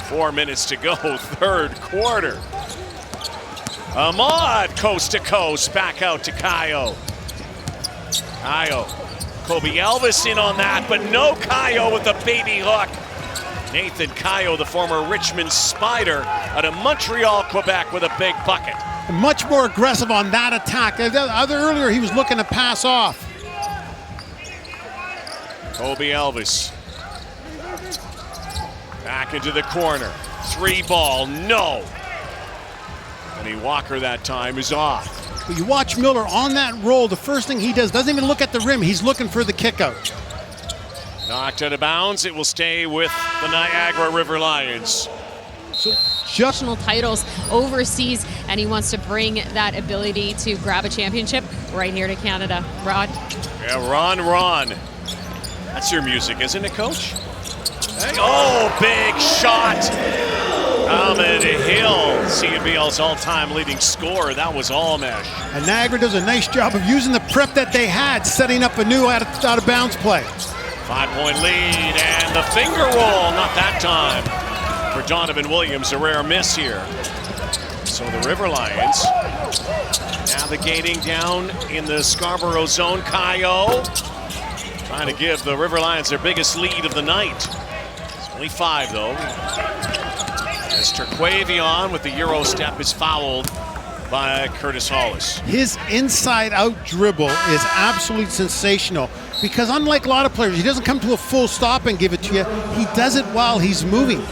4 minutes to go, third quarter. Ahmad coast to coast, back out to Kayo. Kayo, Kobe Elvis in on that, but no Kayo with a baby hook. Nathan Kayo, the former Richmond Spider, out of Montreal, Quebec, with a big bucket. Much more aggressive on that attack. Earlier, he was looking to pass off. Kobe Elvis. Back into the corner. Three ball, no. Anthony Walker that time is off. But you watch Miller on that roll, the first thing he does, doesn't even look at the rim. He's looking for the kick out. Knocked out of bounds. It will stay with the Niagara River Lions. So National titles overseas, and he wants to bring that ability to grab a championship right here to Canada. Rod? Yeah, Ron. That's your music, isn't it, Coach? Hey. Oh, big shot. Ahmed Hill, CEBL's all-time leading scorer. That was all mesh. And Niagara does a nice job of using the prep that they had, setting up a new out-of-bounds play. 5-point lead, and the finger roll, not that time. For Donovan Williams, a rare miss here. So the River Lions navigating down in the Scarborough zone. Kayo trying to give the River Lions their biggest lead of the night. It's only 5 though. As Terquavion with the Euro step is fouled by Curtis Hollis. His inside-out dribble is absolutely sensational because unlike a lot of players, he doesn't come to a full stop and give it to you. He does it while he's moving.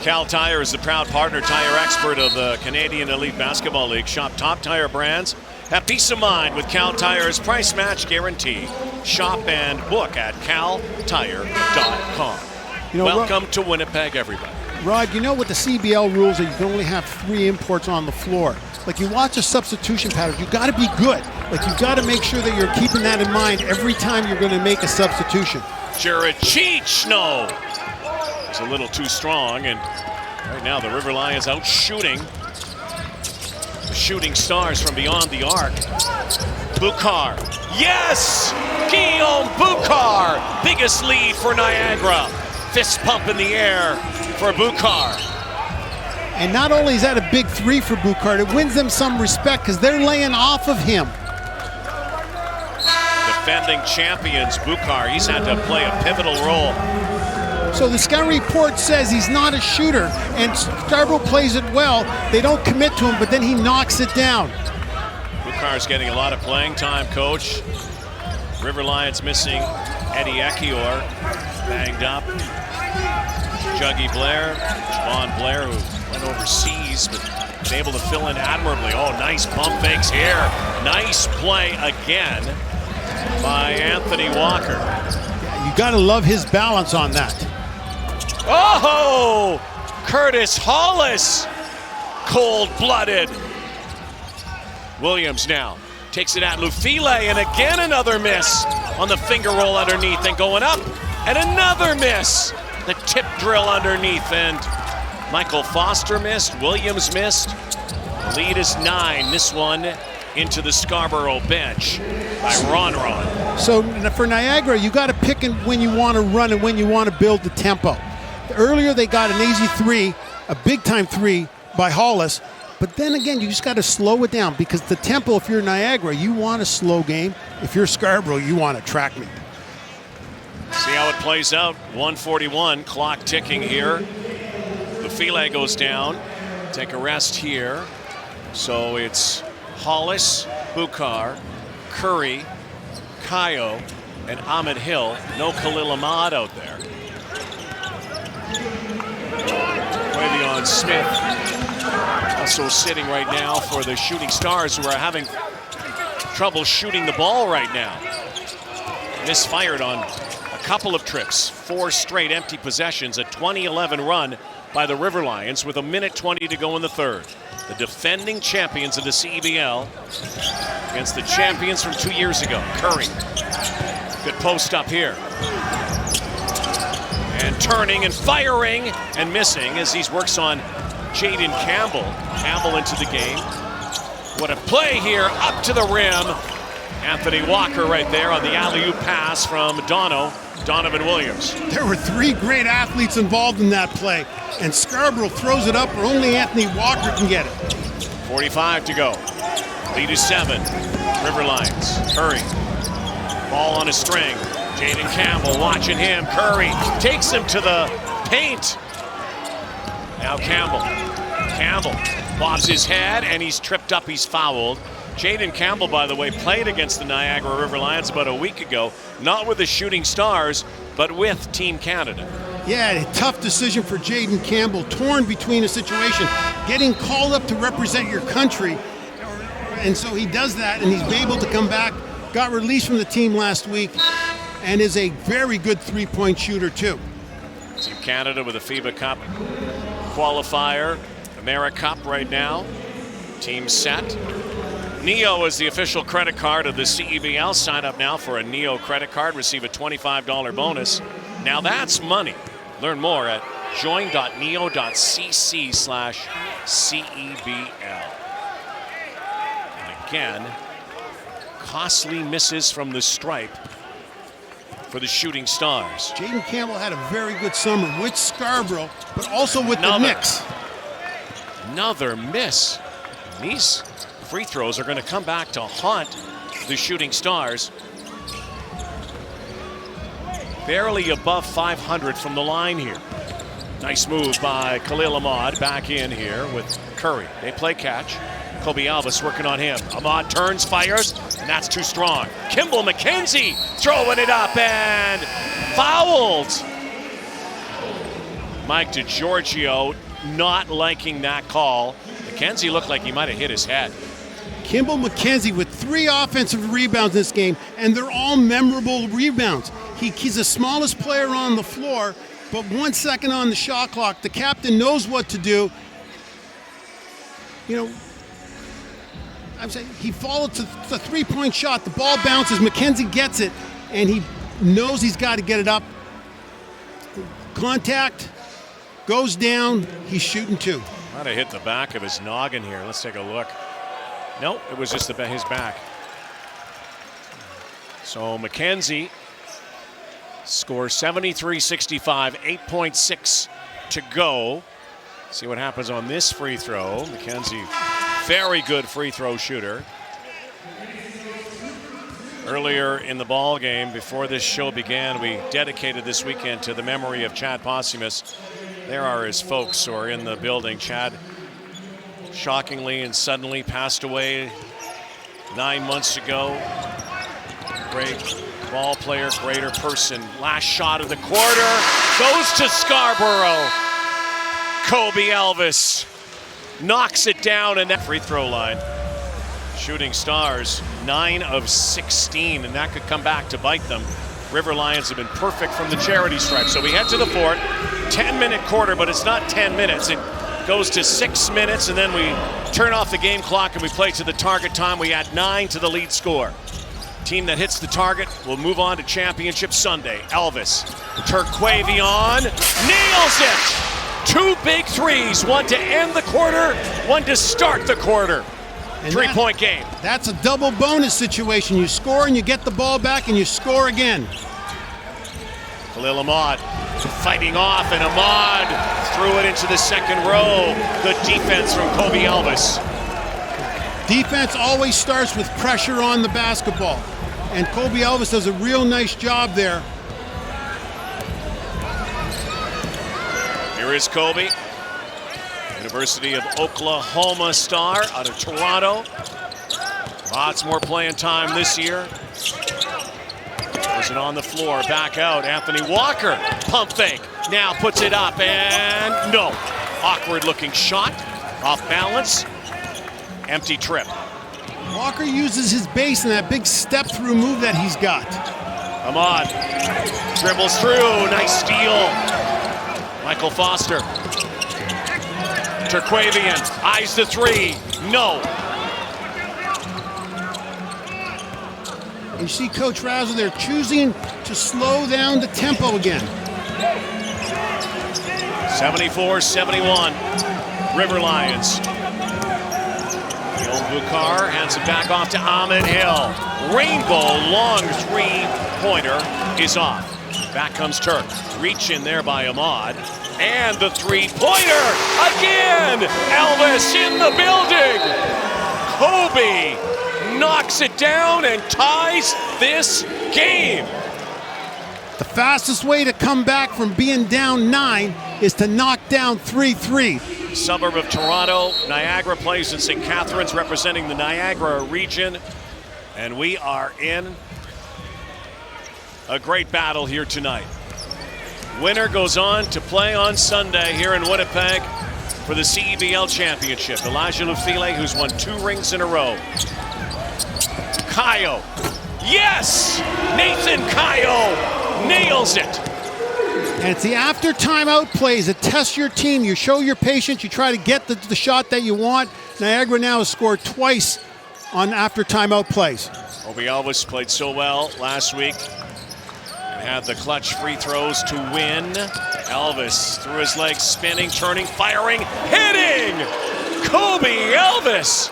Cal Tire is the proud partner tire expert of the Canadian Elite Basketball League. Shop top tire brands. Have peace of mind with Cal Tire's price match guarantee. Shop and book at caltire.com. Welcome to Winnipeg, everybody. Rod, you know what the CBL rules are? You can only have 3 imports on the floor. Like you watch a substitution pattern, you got to be good. Like you got to make sure that you're keeping that in mind every time you're going to make a substitution. Jared Cheech, no. It's a little too strong, and right now the River Lions out shooting. The shooting stars from beyond the arc. Bukar, yes! Guillaume Bukar, biggest lead for Niagara. Fist pump in the air for Bukar. And not only is that a big 3 for Bukar, it wins them some respect because they're laying off of him. Defending champions, Bukar, he's had to play a pivotal role. So the scout report says he's not a shooter, and Scarborough plays it well. They don't commit to him, but then he knocks it down. Bukar's getting a lot of playing time, Coach. River Lions missing Eddie Ekior, banged up. Juggy Blair, Javon Blair, who went overseas, but been able to fill in admirably. Oh, nice pump fakes here. Nice play again by Anthony Walker. Yeah, you got to love his balance on that. Oh, Curtis Hollis, cold-blooded. Williams now takes it at Lufile, and again another miss on the finger roll underneath, and going up, and another miss. The tip drill underneath, and Michael Foster missed, Williams missed. The lead is 9, this one into the Scarborough bench by Ron. So for Niagara, you got to pick when you want to run and when you want to build the tempo. Earlier they got an easy 3, a big time 3 by Hollis, but then again you just got to slow it down because the tempo, if you're Niagara, you want a slow game. If you're Scarborough, you want to track me. See how it plays out. 1:41, clock ticking here. The File goes down. Take a rest here. So it's Hollis, Bukar, Curry, Kayo, and Ahmed Hill. No Khalil Ahmad out there. Wavion Smith also sitting right now for the Shooting Stars, who are having trouble shooting the ball right now. Misfired on a couple of trips, 4 straight empty possessions, a 2011 run by the River Lions with 1:20 to go in the third. The defending champions of the CEBL against the champions from 2 years ago. Curry, good post up here. And turning and firing and missing as he works on Jaden Campbell. Campbell into the game. What a play here, up to the rim. Anthony Walker right there on the alley-oop pass from Donovan Williams. There were 3 great athletes involved in that play, and Scarborough throws it up where only Anthony Walker can get it. 45 to go. Lead is 7. River Lions. Curry. Ball on a string. Jaden Campbell watching him. Curry takes him to the paint. Now Campbell. Campbell bobs his head, and he's tripped up. He's fouled. Jaden Campbell, by the way, played against the Niagara River Lions about a week ago. Not with the Shooting Stars, but with Team Canada. Yeah, a tough decision for Jaden Campbell, torn between a situation, getting called up to represent your country, and so he does that, and he's able to come back, got released from the team last week, and is a very good three-point shooter too. Team Canada with a FIBA Cup qualifier, AmeriCup right now. Team set. Neo is the official credit card of the CEBL. Sign up now for a Neo credit card, receive a $25 bonus. Now that's money. Learn more at join.neo.cc/CEBL. And again, costly misses from the stripe for the Shooting Stars. Jaden Campbell had a very good summer with Scarborough, but also with the Knicks. Another miss. These free throws are going to come back to haunt the Shooting Stars. Barely above 500 from the line here. Nice move by Khalil Ahmad back in here with Curry. They play catch. Kobe Alvis working on him. Ahmad turns, fires, and that's too strong. Kimball McKenzie throwing it up and fouled. Mike DiGiorgio not liking that call. McKenzie looked like he might have hit his head. Kimball McKenzie with 3 offensive rebounds in this game, and they're all memorable rebounds. He's the smallest player on the floor, but 1 second on the shot clock. The captain knows what to do. You know, I'm saying he followed to the 3-point shot. The ball bounces. McKenzie gets it, and he knows he's got to get it up. Contact, goes down. He's shooting 2. Might have hit the back of his noggin here. Let's take a look. Nope, it was just his back. So McKenzie scores 73-65, 8.6 to go. See what happens on this free throw. McKenzie, very good free throw shooter. Earlier in the ball game, before this show began, we dedicated this weekend to the memory of Chad Posthumous. There are his folks who are in the building. Chad shockingly and suddenly passed away 9 months ago. Great ball player, greater person. Last shot of the quarter goes to Scarborough. Kobe Alvis knocks it down in that free throw line. Shooting Stars 9 of 16, and that could come back to bite them. River Lions have been perfect from the charity stripe. So we head to the fourth, 10-minute quarter, but it's not 10 minutes. It goes to 6 minutes, and then we turn off the game clock and we play to the target time. We add 9 to the lead score. Team that hits the target will move on to Championship Sunday. Elvis, Turquavion, nails it! 2 big threes, one to end the quarter, one to start the quarter. 3-point game. That's a double bonus situation. You score and you get the ball back and you score again. Khalil Ahmad fighting off, and Ahmad threw it into the second row. Good defense from Kobe Alvis. Defense always starts with pressure on the basketball, and Kobe Alvis does a real nice job there. Here is Kobe, University of Oklahoma star out of Toronto. Lots more playing time this year. Wasn't on the floor, back out. Anthony Walker, pump fake, now puts it up, and no. Awkward looking shot, off balance, empty trip. Walker uses his base in that big step-through move that he's got. Ahmad dribbles through, nice steal. Michael Foster. Terquavian eyes the three, no. You see Coach Razzle there choosing to slow down the tempo again. 74-71, River Lions. Bukar hands it back off to Ahmed Hill. Rainbow long three-pointer is off. Back comes Turk. Reach in there by Ahmad. And the three-pointer again! Elvis in the building! Kobe knocks it down and ties this game. The fastest way to come back from being down 9 is to knock down 3-3. Suburb of Toronto, Niagara plays in St. Catharines, representing the Niagara region. And we are in a great battle here tonight. Winner goes on to play on Sunday here in Winnipeg for the CEBL championship. Elijah Lufile, who's won 2 rings in a row. Kayo, yes! Nathan Kayo nails it. And it's the after timeout plays that test your team. You show your patience, you try to get the shot that you want. Niagara now has scored twice on after timeout plays. Kobe Elvis played so well last week and had the clutch free throws to win. Elvis through his legs, spinning, turning, firing, hitting! Kobe Elvis!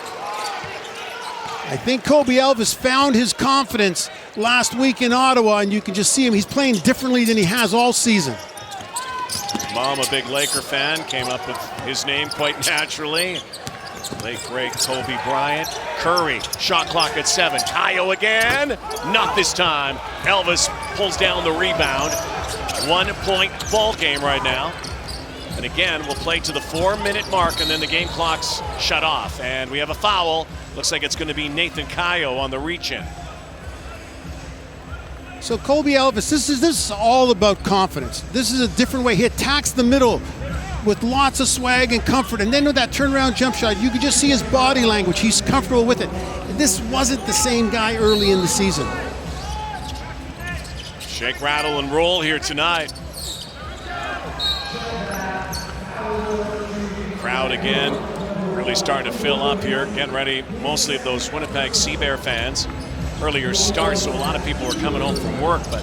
I think Kobe Elvis found his confidence last week in Ottawa, and you can just see him. He's playing differently than he has all season. Mom, a big Laker fan, came up with his name quite naturally. Late great Kobe Bryant. Curry, shot clock at 7. Kayo again, not this time. Elvis pulls down the rebound. 1-point ball game right now. And again, we'll play to the 4-minute mark, and then the game clock's shut off. And we have a foul. Looks like it's going to be Nathan Kayo on the reach-in. So Kobe Elvis, this is all about confidence. This is a different way. He attacks the middle with lots of swag and comfort. And then with that turnaround jump shot, you can just see his body language. He's comfortable with it. This wasn't the same guy early in the season. Shake, rattle, and roll here tonight. Crowd again, really starting to fill up here, getting ready, mostly of those Winnipeg CBC fans. Earlier start, so a lot of people were coming home from work, but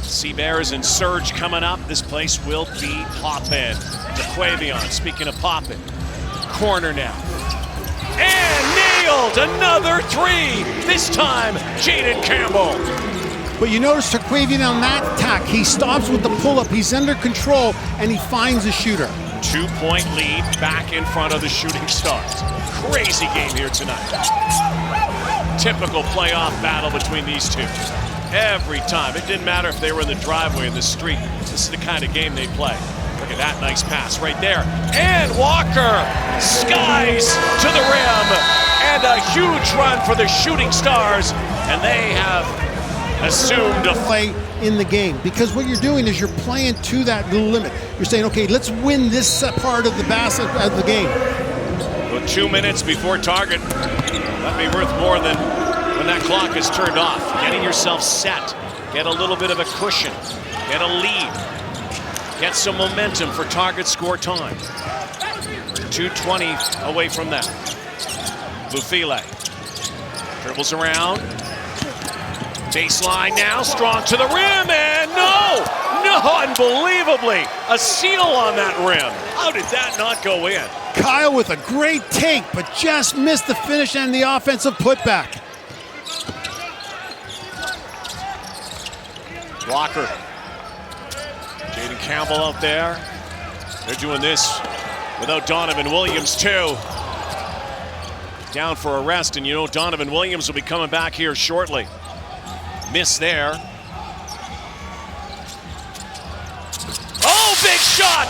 CBC and Surge coming up. This place will be poppin'. Terquavian, speaking of poppin', corner now. And nailed another 3, this time Jaden Campbell. But you notice Terquavian on that attack, he stops with the pull-up, he's under control, and he finds the shooter. 2-point lead back in front of the Shooting Stars. Crazy game here tonight. Typical playoff battle between these two. Every time. It didn't matter if they were in the driveway or the street. This is the kind of game they play. Look at that nice pass right there. And Walker skies to the rim. And a huge run for the Shooting Stars. And they have assumed a play in the game, because what you're doing is you're playing to that little limit. You're saying, okay, let's win this part of the basket of the game. With 2 minutes before target, that'd be worth more than when that clock is turned off. Getting yourself set, get a little bit of a cushion, get a lead, get some momentum for target score time. 2:20 away from that. Lufile dribbles around. Baseline now, strong to the rim, and no, unbelievably, a seal on that rim. How did that not go in? Kyle with a great take, but just missed the finish and the offensive putback. Walker. Jaden Campbell out there. They're doing this without Donovan Williams too. Down for a rest, and you know Donovan Williams will be coming back here shortly. Miss there. Oh, big shot!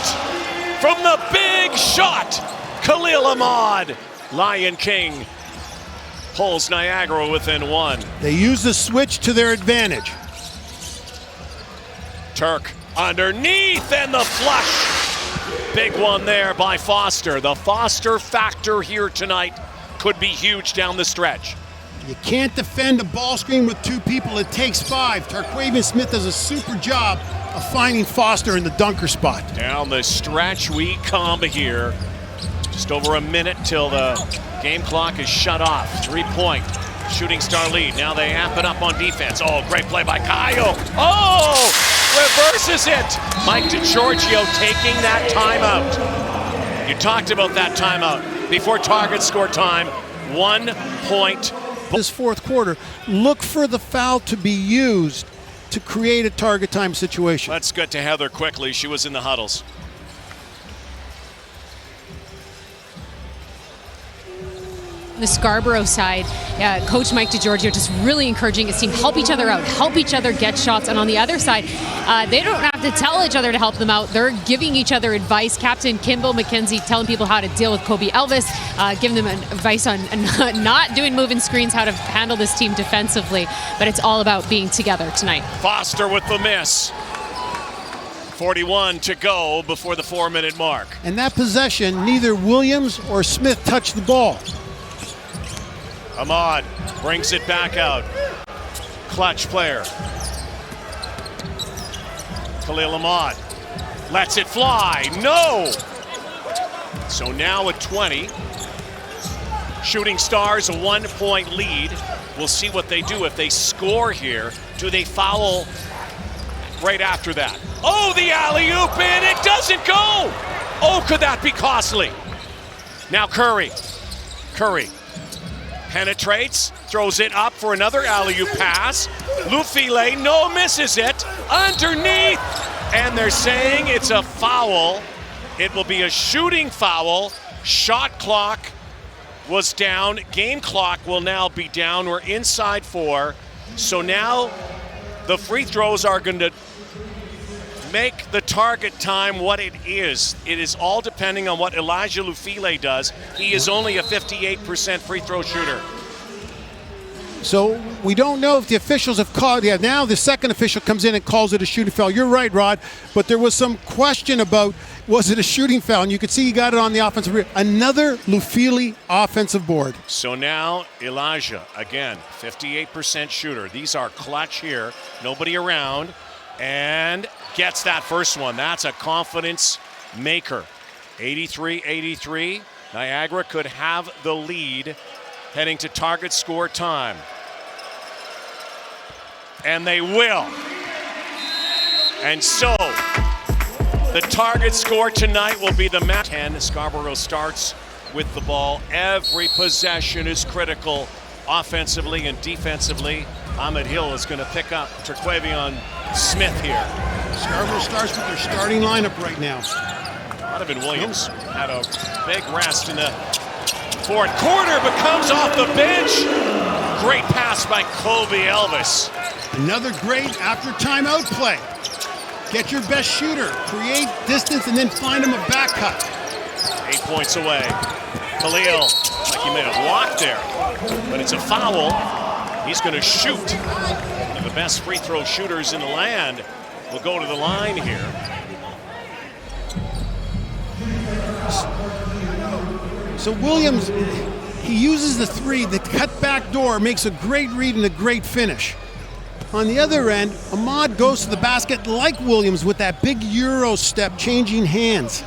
From the big shot, Khalil Ahmad. Lion King pulls Niagara within 1. They use the switch to their advantage. Turk underneath, and the flush. Big one there by Foster. The Foster factor here tonight could be huge down the stretch. You can't defend a ball screen with 2 people. It takes 5. Tarquavian Smith does a super job of finding Foster in the dunker spot. Down the stretch we come here. Just over a minute till the game clock is shut off. 3-point shooting star lead. Now they amp it up on defense. Oh, great play by Caio. Oh, reverses it. Mike DiGiorgio taking that timeout. You talked about that timeout before target score time. 1 point. This fourth quarter, look for the foul to be used to create a target time situation. Let's get to Heather quickly. She was in the huddles. The Scarborough side, Coach Mike DiGiorgio just really encouraging his team, help each other out, help each other get shots. And on the other side, they don't have to tell each other to help them out. They're giving each other advice. Captain Kimball McKenzie telling people how to deal with Kobe Elvis, giving them advice on not doing moving screens, how to handle this team defensively. But it's all about being together tonight. Foster with the miss. 41 to go before the 4-minute mark. And that possession, neither Williams or Smith touched the ball. Ahmad brings it back out. Clutch player. Khalil Ahmad lets it fly. No! So now at 20. Shooting Stars a 1-point lead. We'll see what they do. If they score here, do they foul right after that? Oh, the alley-oop, and it doesn't go! Oh, could that be costly? Now Curry. Curry penetrates, throws it up for another alley-oop pass. Lufile, no, misses it. Underneath, and they're saying it's a foul. It will be a shooting foul. Shot clock was down. Game clock will now be down. We're inside 4. So now the free throws are going to make the target time what it is. It is all depending on what Elijah Lufile does. He is only a 58% free throw shooter. So we don't know if the officials have called. Yeah, now the second official comes in and calls it a shooting foul. You're right, Rod, but there was some question about, was it a shooting foul? And you could see he got it on the offensive. Another Lufile offensive board. So now Elijah, again, 58% shooter. These are clutch here. Nobody around. And gets that first one. That's a confidence maker. 83-83. Niagara could have the lead heading to target score time. And they will. And so the target score tonight will be the match. 10. Scarborough starts with the ball. Every possession is critical offensively and defensively. Ahmed Hill is going to pick up Tarquavian Smith here. Scarborough starts with their starting lineup right now. Donovan Williams had a big rest in the fourth quarter, but comes off the bench. Great pass by Kobe Elvis. Another great after timeout play. Get your best shooter, create distance, and then find him a back cut. 8 points away. Khalil, like he made a block there, but it's a foul. He's going to shoot. One of the best free throw shooters in the land will go to the line here. So Williams, he uses the 3, the cut back door, makes a great read and a great finish. On the other end, Ahmad goes to the basket like Williams with that big Euro step, changing hands.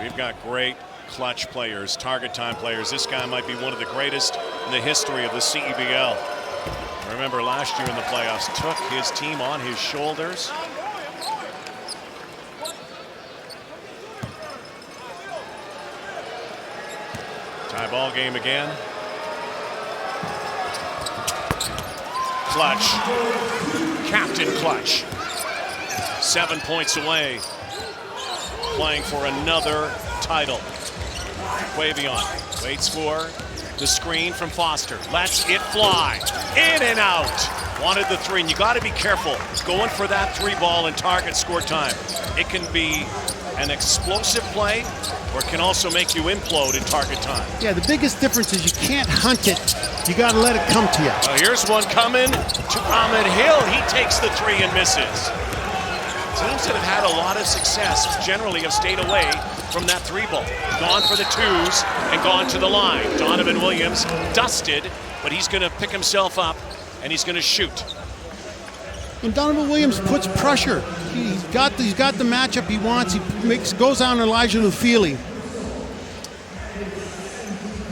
We've got great clutch players, target time players. This guy might be one of the greatest in the history of the CEBL. Remember last year in the playoffs, took his team on his shoulders. Tie ball game again. Clutch, Captain Clutch, 7 points away, playing for another title. Quavion waits for the screen from Foster, lets it fly, in and out. Wanted the 3, and you got to be careful going for that 3 ball in target score time. It can be an explosive play, or it can also make you implode in target time. Yeah, the biggest difference is you can't hunt it. You got to let it come to you. Here's one coming to Ahmed Hill. He takes the 3 and misses. Teams that have had a lot of success generally have stayed away from that 3 ball. Gone for the 2s and gone to the line. Donovan Williams dusted but he's going to pick himself up and he's going to shoot. And Donovan Williams puts pressure. He's got the matchup he wants. He goes on Elijah Lufili.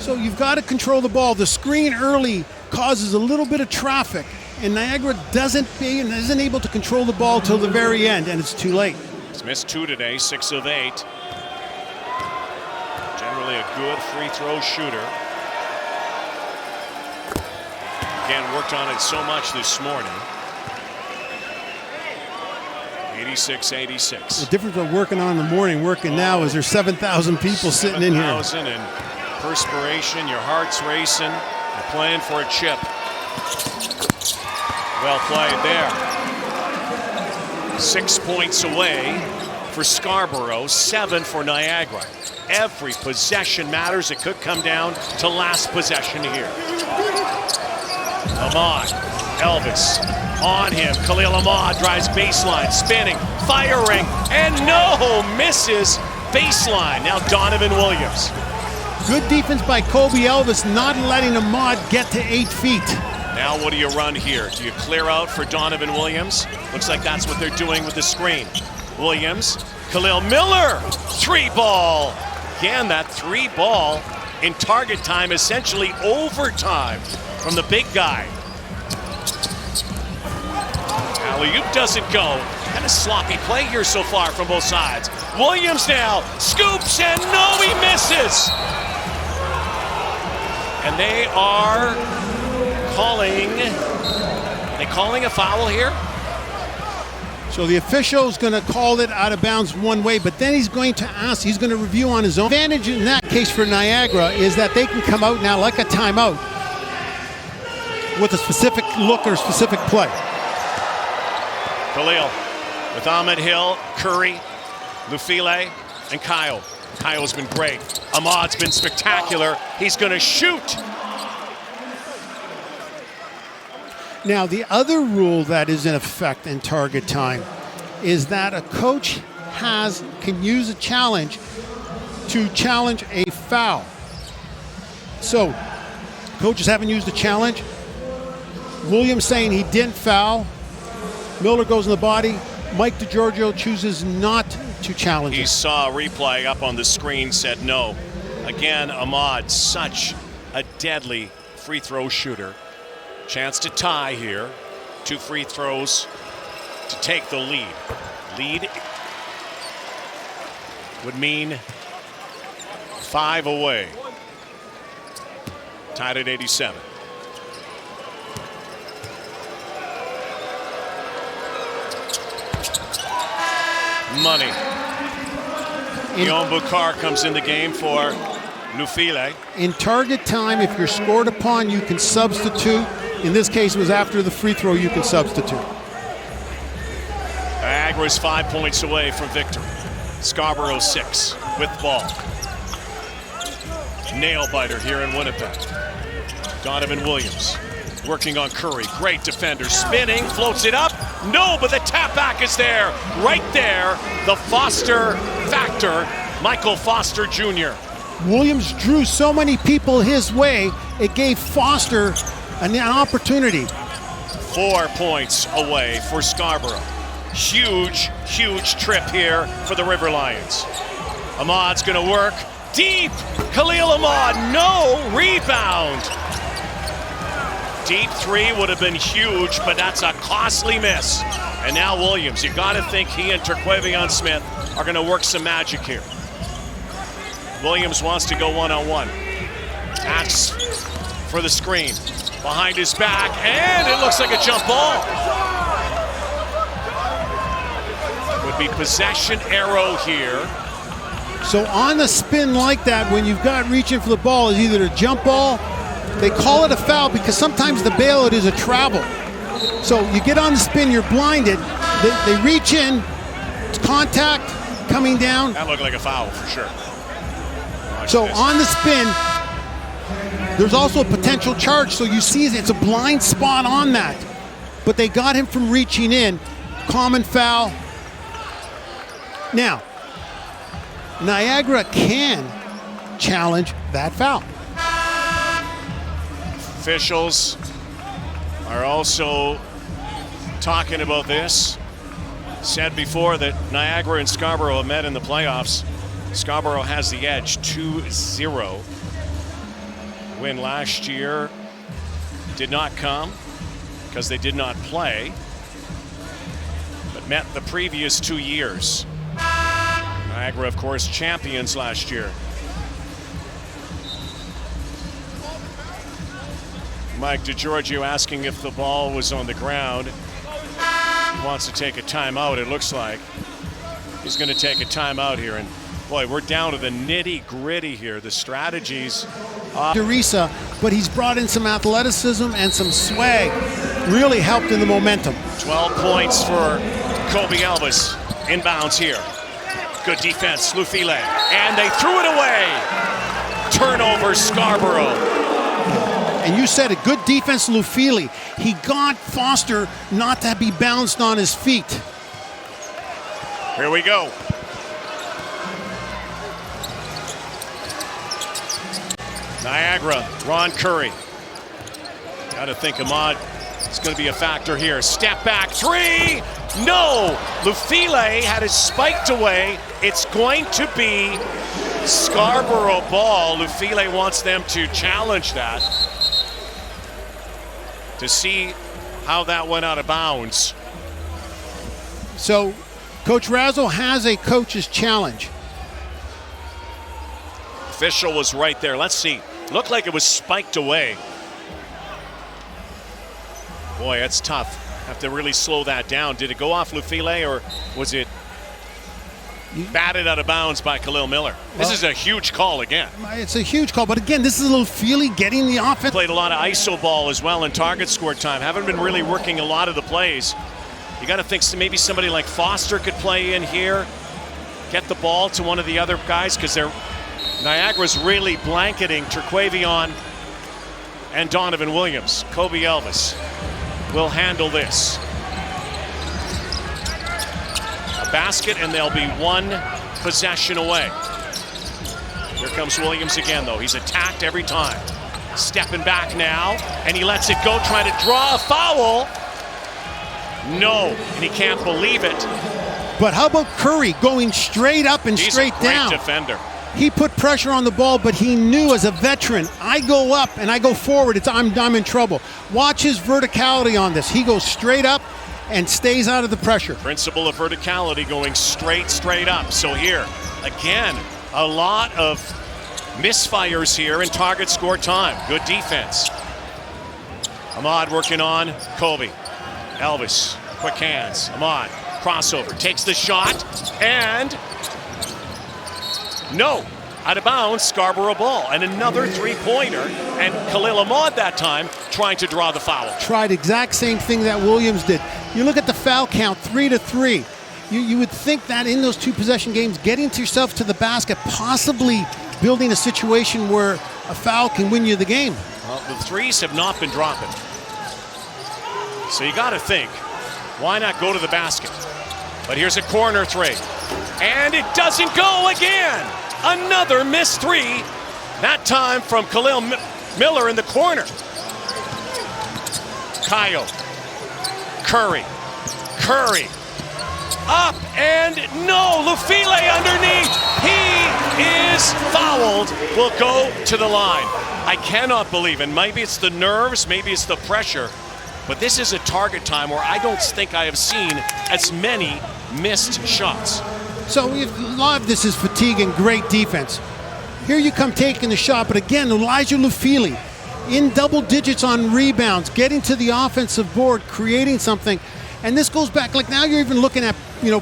So you've got to control the ball. The screen early causes a little bit of traffic, and Niagara isn't able to control the ball till the very end, and it's too late. He's missed 2 today, 6 of 8. Generally a good free throw shooter. Again, worked on it so much this morning. 86-86. The difference of working on in the morning, working now, is there's 7,000 people sitting in here. 7,000 and perspiration, your heart's racing, you're playing for a chip. Well played there. 6 points away for Scarborough, 7 for Niagara. Every possession matters. It could come down to last possession here. Ahmad, Elvis on him. Khalil Ahmad drives baseline, spinning, firing, and no, misses baseline. Now Donovan Williams. Good defense by Kobe Elvis, not letting Ahmad get to 8 feet. Now what do you run here? Do you clear out for Donovan Williams? Looks like that's what they're doing with the screen. Williams, Khalil Miller, 3-ball. Again, that 3-ball in target time, essentially overtime from the big guy. Alley-oop doesn't go. Kind of sloppy play here so far from both sides. Williams now scoops, and no, he misses. And they are calling a foul here? So the official's going to call it out of bounds one way, but then he's going to review on his own. The advantage in that case for Niagara is that they can come out now like a timeout with a specific look or specific play. Khalil with Ahmed Hill, Curry, Lufile, and Kyle. Kyle's been great. Ahmad's been spectacular. He's going to shoot. Now, the other rule that is in effect in target time is that a coach can use a challenge to challenge a foul. So, coaches haven't used a challenge. Williams saying he didn't foul. Miller goes in the body. Mike DiGiorgio chooses not to challenge it. He saw a replay up on the screen, said no. Again, Ahmad, such a deadly free throw shooter. Chance to tie here. 2 free throws to take the lead. Lead would mean 5 away. Tied at 87. Money. Guillaume Boucard comes in the game for Lufile. In target time, if you're scored upon, you can substitute. In this case, it was after the free throw you can substitute. Niagara is 5 points away from victory. Scarborough 6 with ball. Nail biter here in Winnipeg. Donovan Williams working on Curry. Great defender, spinning, floats it up. No, but the tap back is there. Right there, the Foster factor, Michael Foster Jr. Williams drew so many people his way, it gave Foster an opportunity. 4 points away for Scarborough. Huge, huge trip here for the River Lions. Ahmad's gonna work deep. Khalil Ahmad, no rebound. Deep 3 would have been huge, but that's a costly miss. And now Williams, you gotta think he and Terquavion Smith are gonna work some magic here. Williams wants to go one-on-one. Asks for the screen. Behind his back, and it looks like a jump ball. Would be possession arrow here. So on the spin like that, when you've got reaching for the ball, is either a jump ball, they call it a foul because sometimes the bailout is a travel. So you get on the spin, you're blinded, they reach in, contact, coming down. That looked like a foul for sure. Watch so this. on the spin, there's also a potential charge, so you see it's a blind spot on that. But they got him from reaching in. Common foul. Now, Niagara can challenge that foul. officials are also talking about this. Said before that Niagara and Scarborough have met in the playoffs. Scarborough has the edge, 2-0. Win last year did not come because they did not play, but met the previous 2 years. Niagara, of course, champions last year. Mike DiGiorgio asking if the ball was on the ground. He wants to take a timeout, it looks like. He's going to take a timeout here. And boy, we're down to the nitty-gritty here. The strategies. Teresa, but he's brought in some athleticism and some swag. Really helped in the momentum. 12 points for Kobe Elvis. Inbounds here. Good defense, Lufile. And they threw it away. Turnover, Scarborough. And you said it, good defense, Lufile. He got Foster not to be bounced on his feet. Here we go. Niagara, Ron Curry. Got to think Ahmad is going to be a factor here. Step back, three! No! Lufile had it spiked away. It's going to be Scarborough ball. Lufile wants them to challenge that, to see how that went out of bounds. So, Coach Razzo has a coach's challenge. Official was right there. Let's see. Looked like it was spiked away. Boy, that's tough. Have to really slow that down. Did it go off Lufile, or was it batted out of bounds by Khalil Miller? This is a huge call again. It's a huge call, but again, this is a Lufile getting the offense. Played a lot of ISO ball as well in target score time. Haven't been really working a lot of the plays. You got to think maybe somebody like Foster could play in here, get the ball to one of the other guys, because Niagara's really blanketing Terquavion and Donovan Williams. Kobe Elvis will handle this. A basket, and they'll be one possession away. Here comes Williams again, though. He's attacked every time. Stepping back now, and he lets it go, trying to draw a foul. No, and he can't believe it. But how about Curry going straight up and straight down? He's a great defender. He put pressure on the ball, but he knew as a veteran, I go up and I go forward, I'm in trouble. Watch his verticality on this. He goes straight up and stays out of the pressure. Principle of verticality, going straight up. So here, again, a lot of misfires here in target score time. Good defense. Ahmad working on Kobe. Elvis, quick hands. Ahmad, crossover, takes the shot, and no, out of bounds, Scarborough ball. And another three-pointer, and Khalil Ahmad that time trying to draw the foul. Tried exact same thing that Williams did. You look at the foul count, 3-3. You would think that in those two possession games, getting to yourself to the basket, possibly building a situation where a foul can win you the game. Well, the threes have not been dropping. So you got to think, why not go to the basket? But here's a corner three. And it doesn't go again. Another missed three. That time from Khalil Miller in the corner. Kyle. Curry. Up and no. Lufile underneath. He is fouled. Will go to the line. I cannot believe, and maybe it's the nerves, maybe it's the pressure, but this is a target time where I don't think I have seen as many missed shots. So a lot of this is fatigue and great defense. Here you come taking the shot, but again, Elijah Lufile in double digits on rebounds, getting to the offensive board, creating something. And this goes back, like now you're even looking at,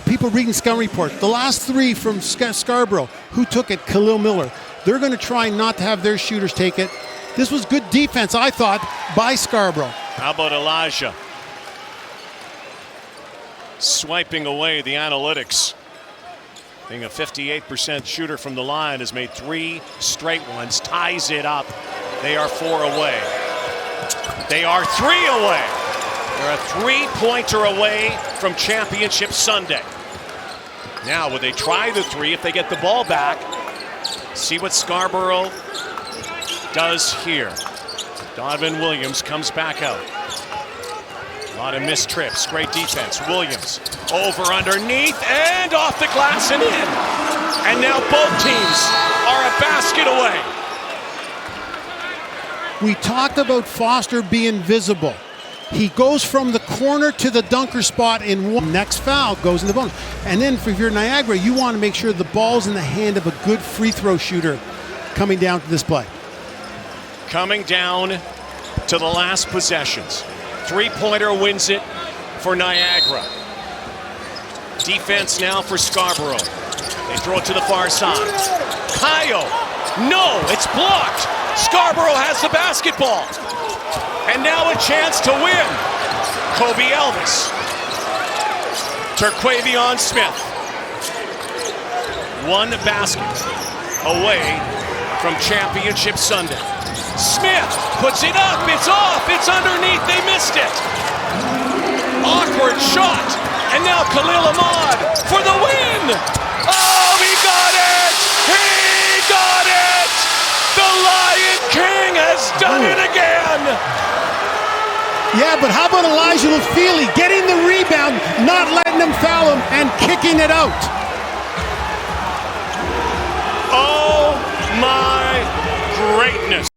people reading scouting reports. The last three from Scarborough, who took it? Khalil Miller. They're going to try not to have their shooters take it. This was good defense, I thought, by Scarborough. How about Elijah? Swiping away the analytics. Being a 58% shooter from the line, has made 3 straight ones, ties it up. They are 4 away. They are 3 away. They're a 3-pointer away from Championship Sunday. Now, would they try the 3 if they get the ball back? See what Scarborough does here. Donovan Williams comes back out. A lot of missed trips. Great defense. Williams over underneath and off the glass and in. And now both teams are a basket away. We talked about Foster being visible. He goes from the corner to the dunker spot in one. Next foul goes in the bonus. And then if you're Niagara, you want to make sure the ball's in the hand of a good free throw shooter coming down to this play. Coming down to the last possessions. Three-pointer wins it for Niagara. Defense now for Scarborough. They throw it to the far side. Kayo, no, it's blocked. Scarborough has the basketball. And now a chance to win. Kobe Elvis. Terquavion Smith. One basket away from Championship Sunday. Smith puts it up, it's off, it's underneath, they missed it. Awkward shot, and now Khalil Ahmad for the win. Oh, he got it! He got it! The Lion King has done it again! Yeah, but how about Elijah Lafili getting the rebound, not letting him foul him, and kicking it out? Oh my greatness.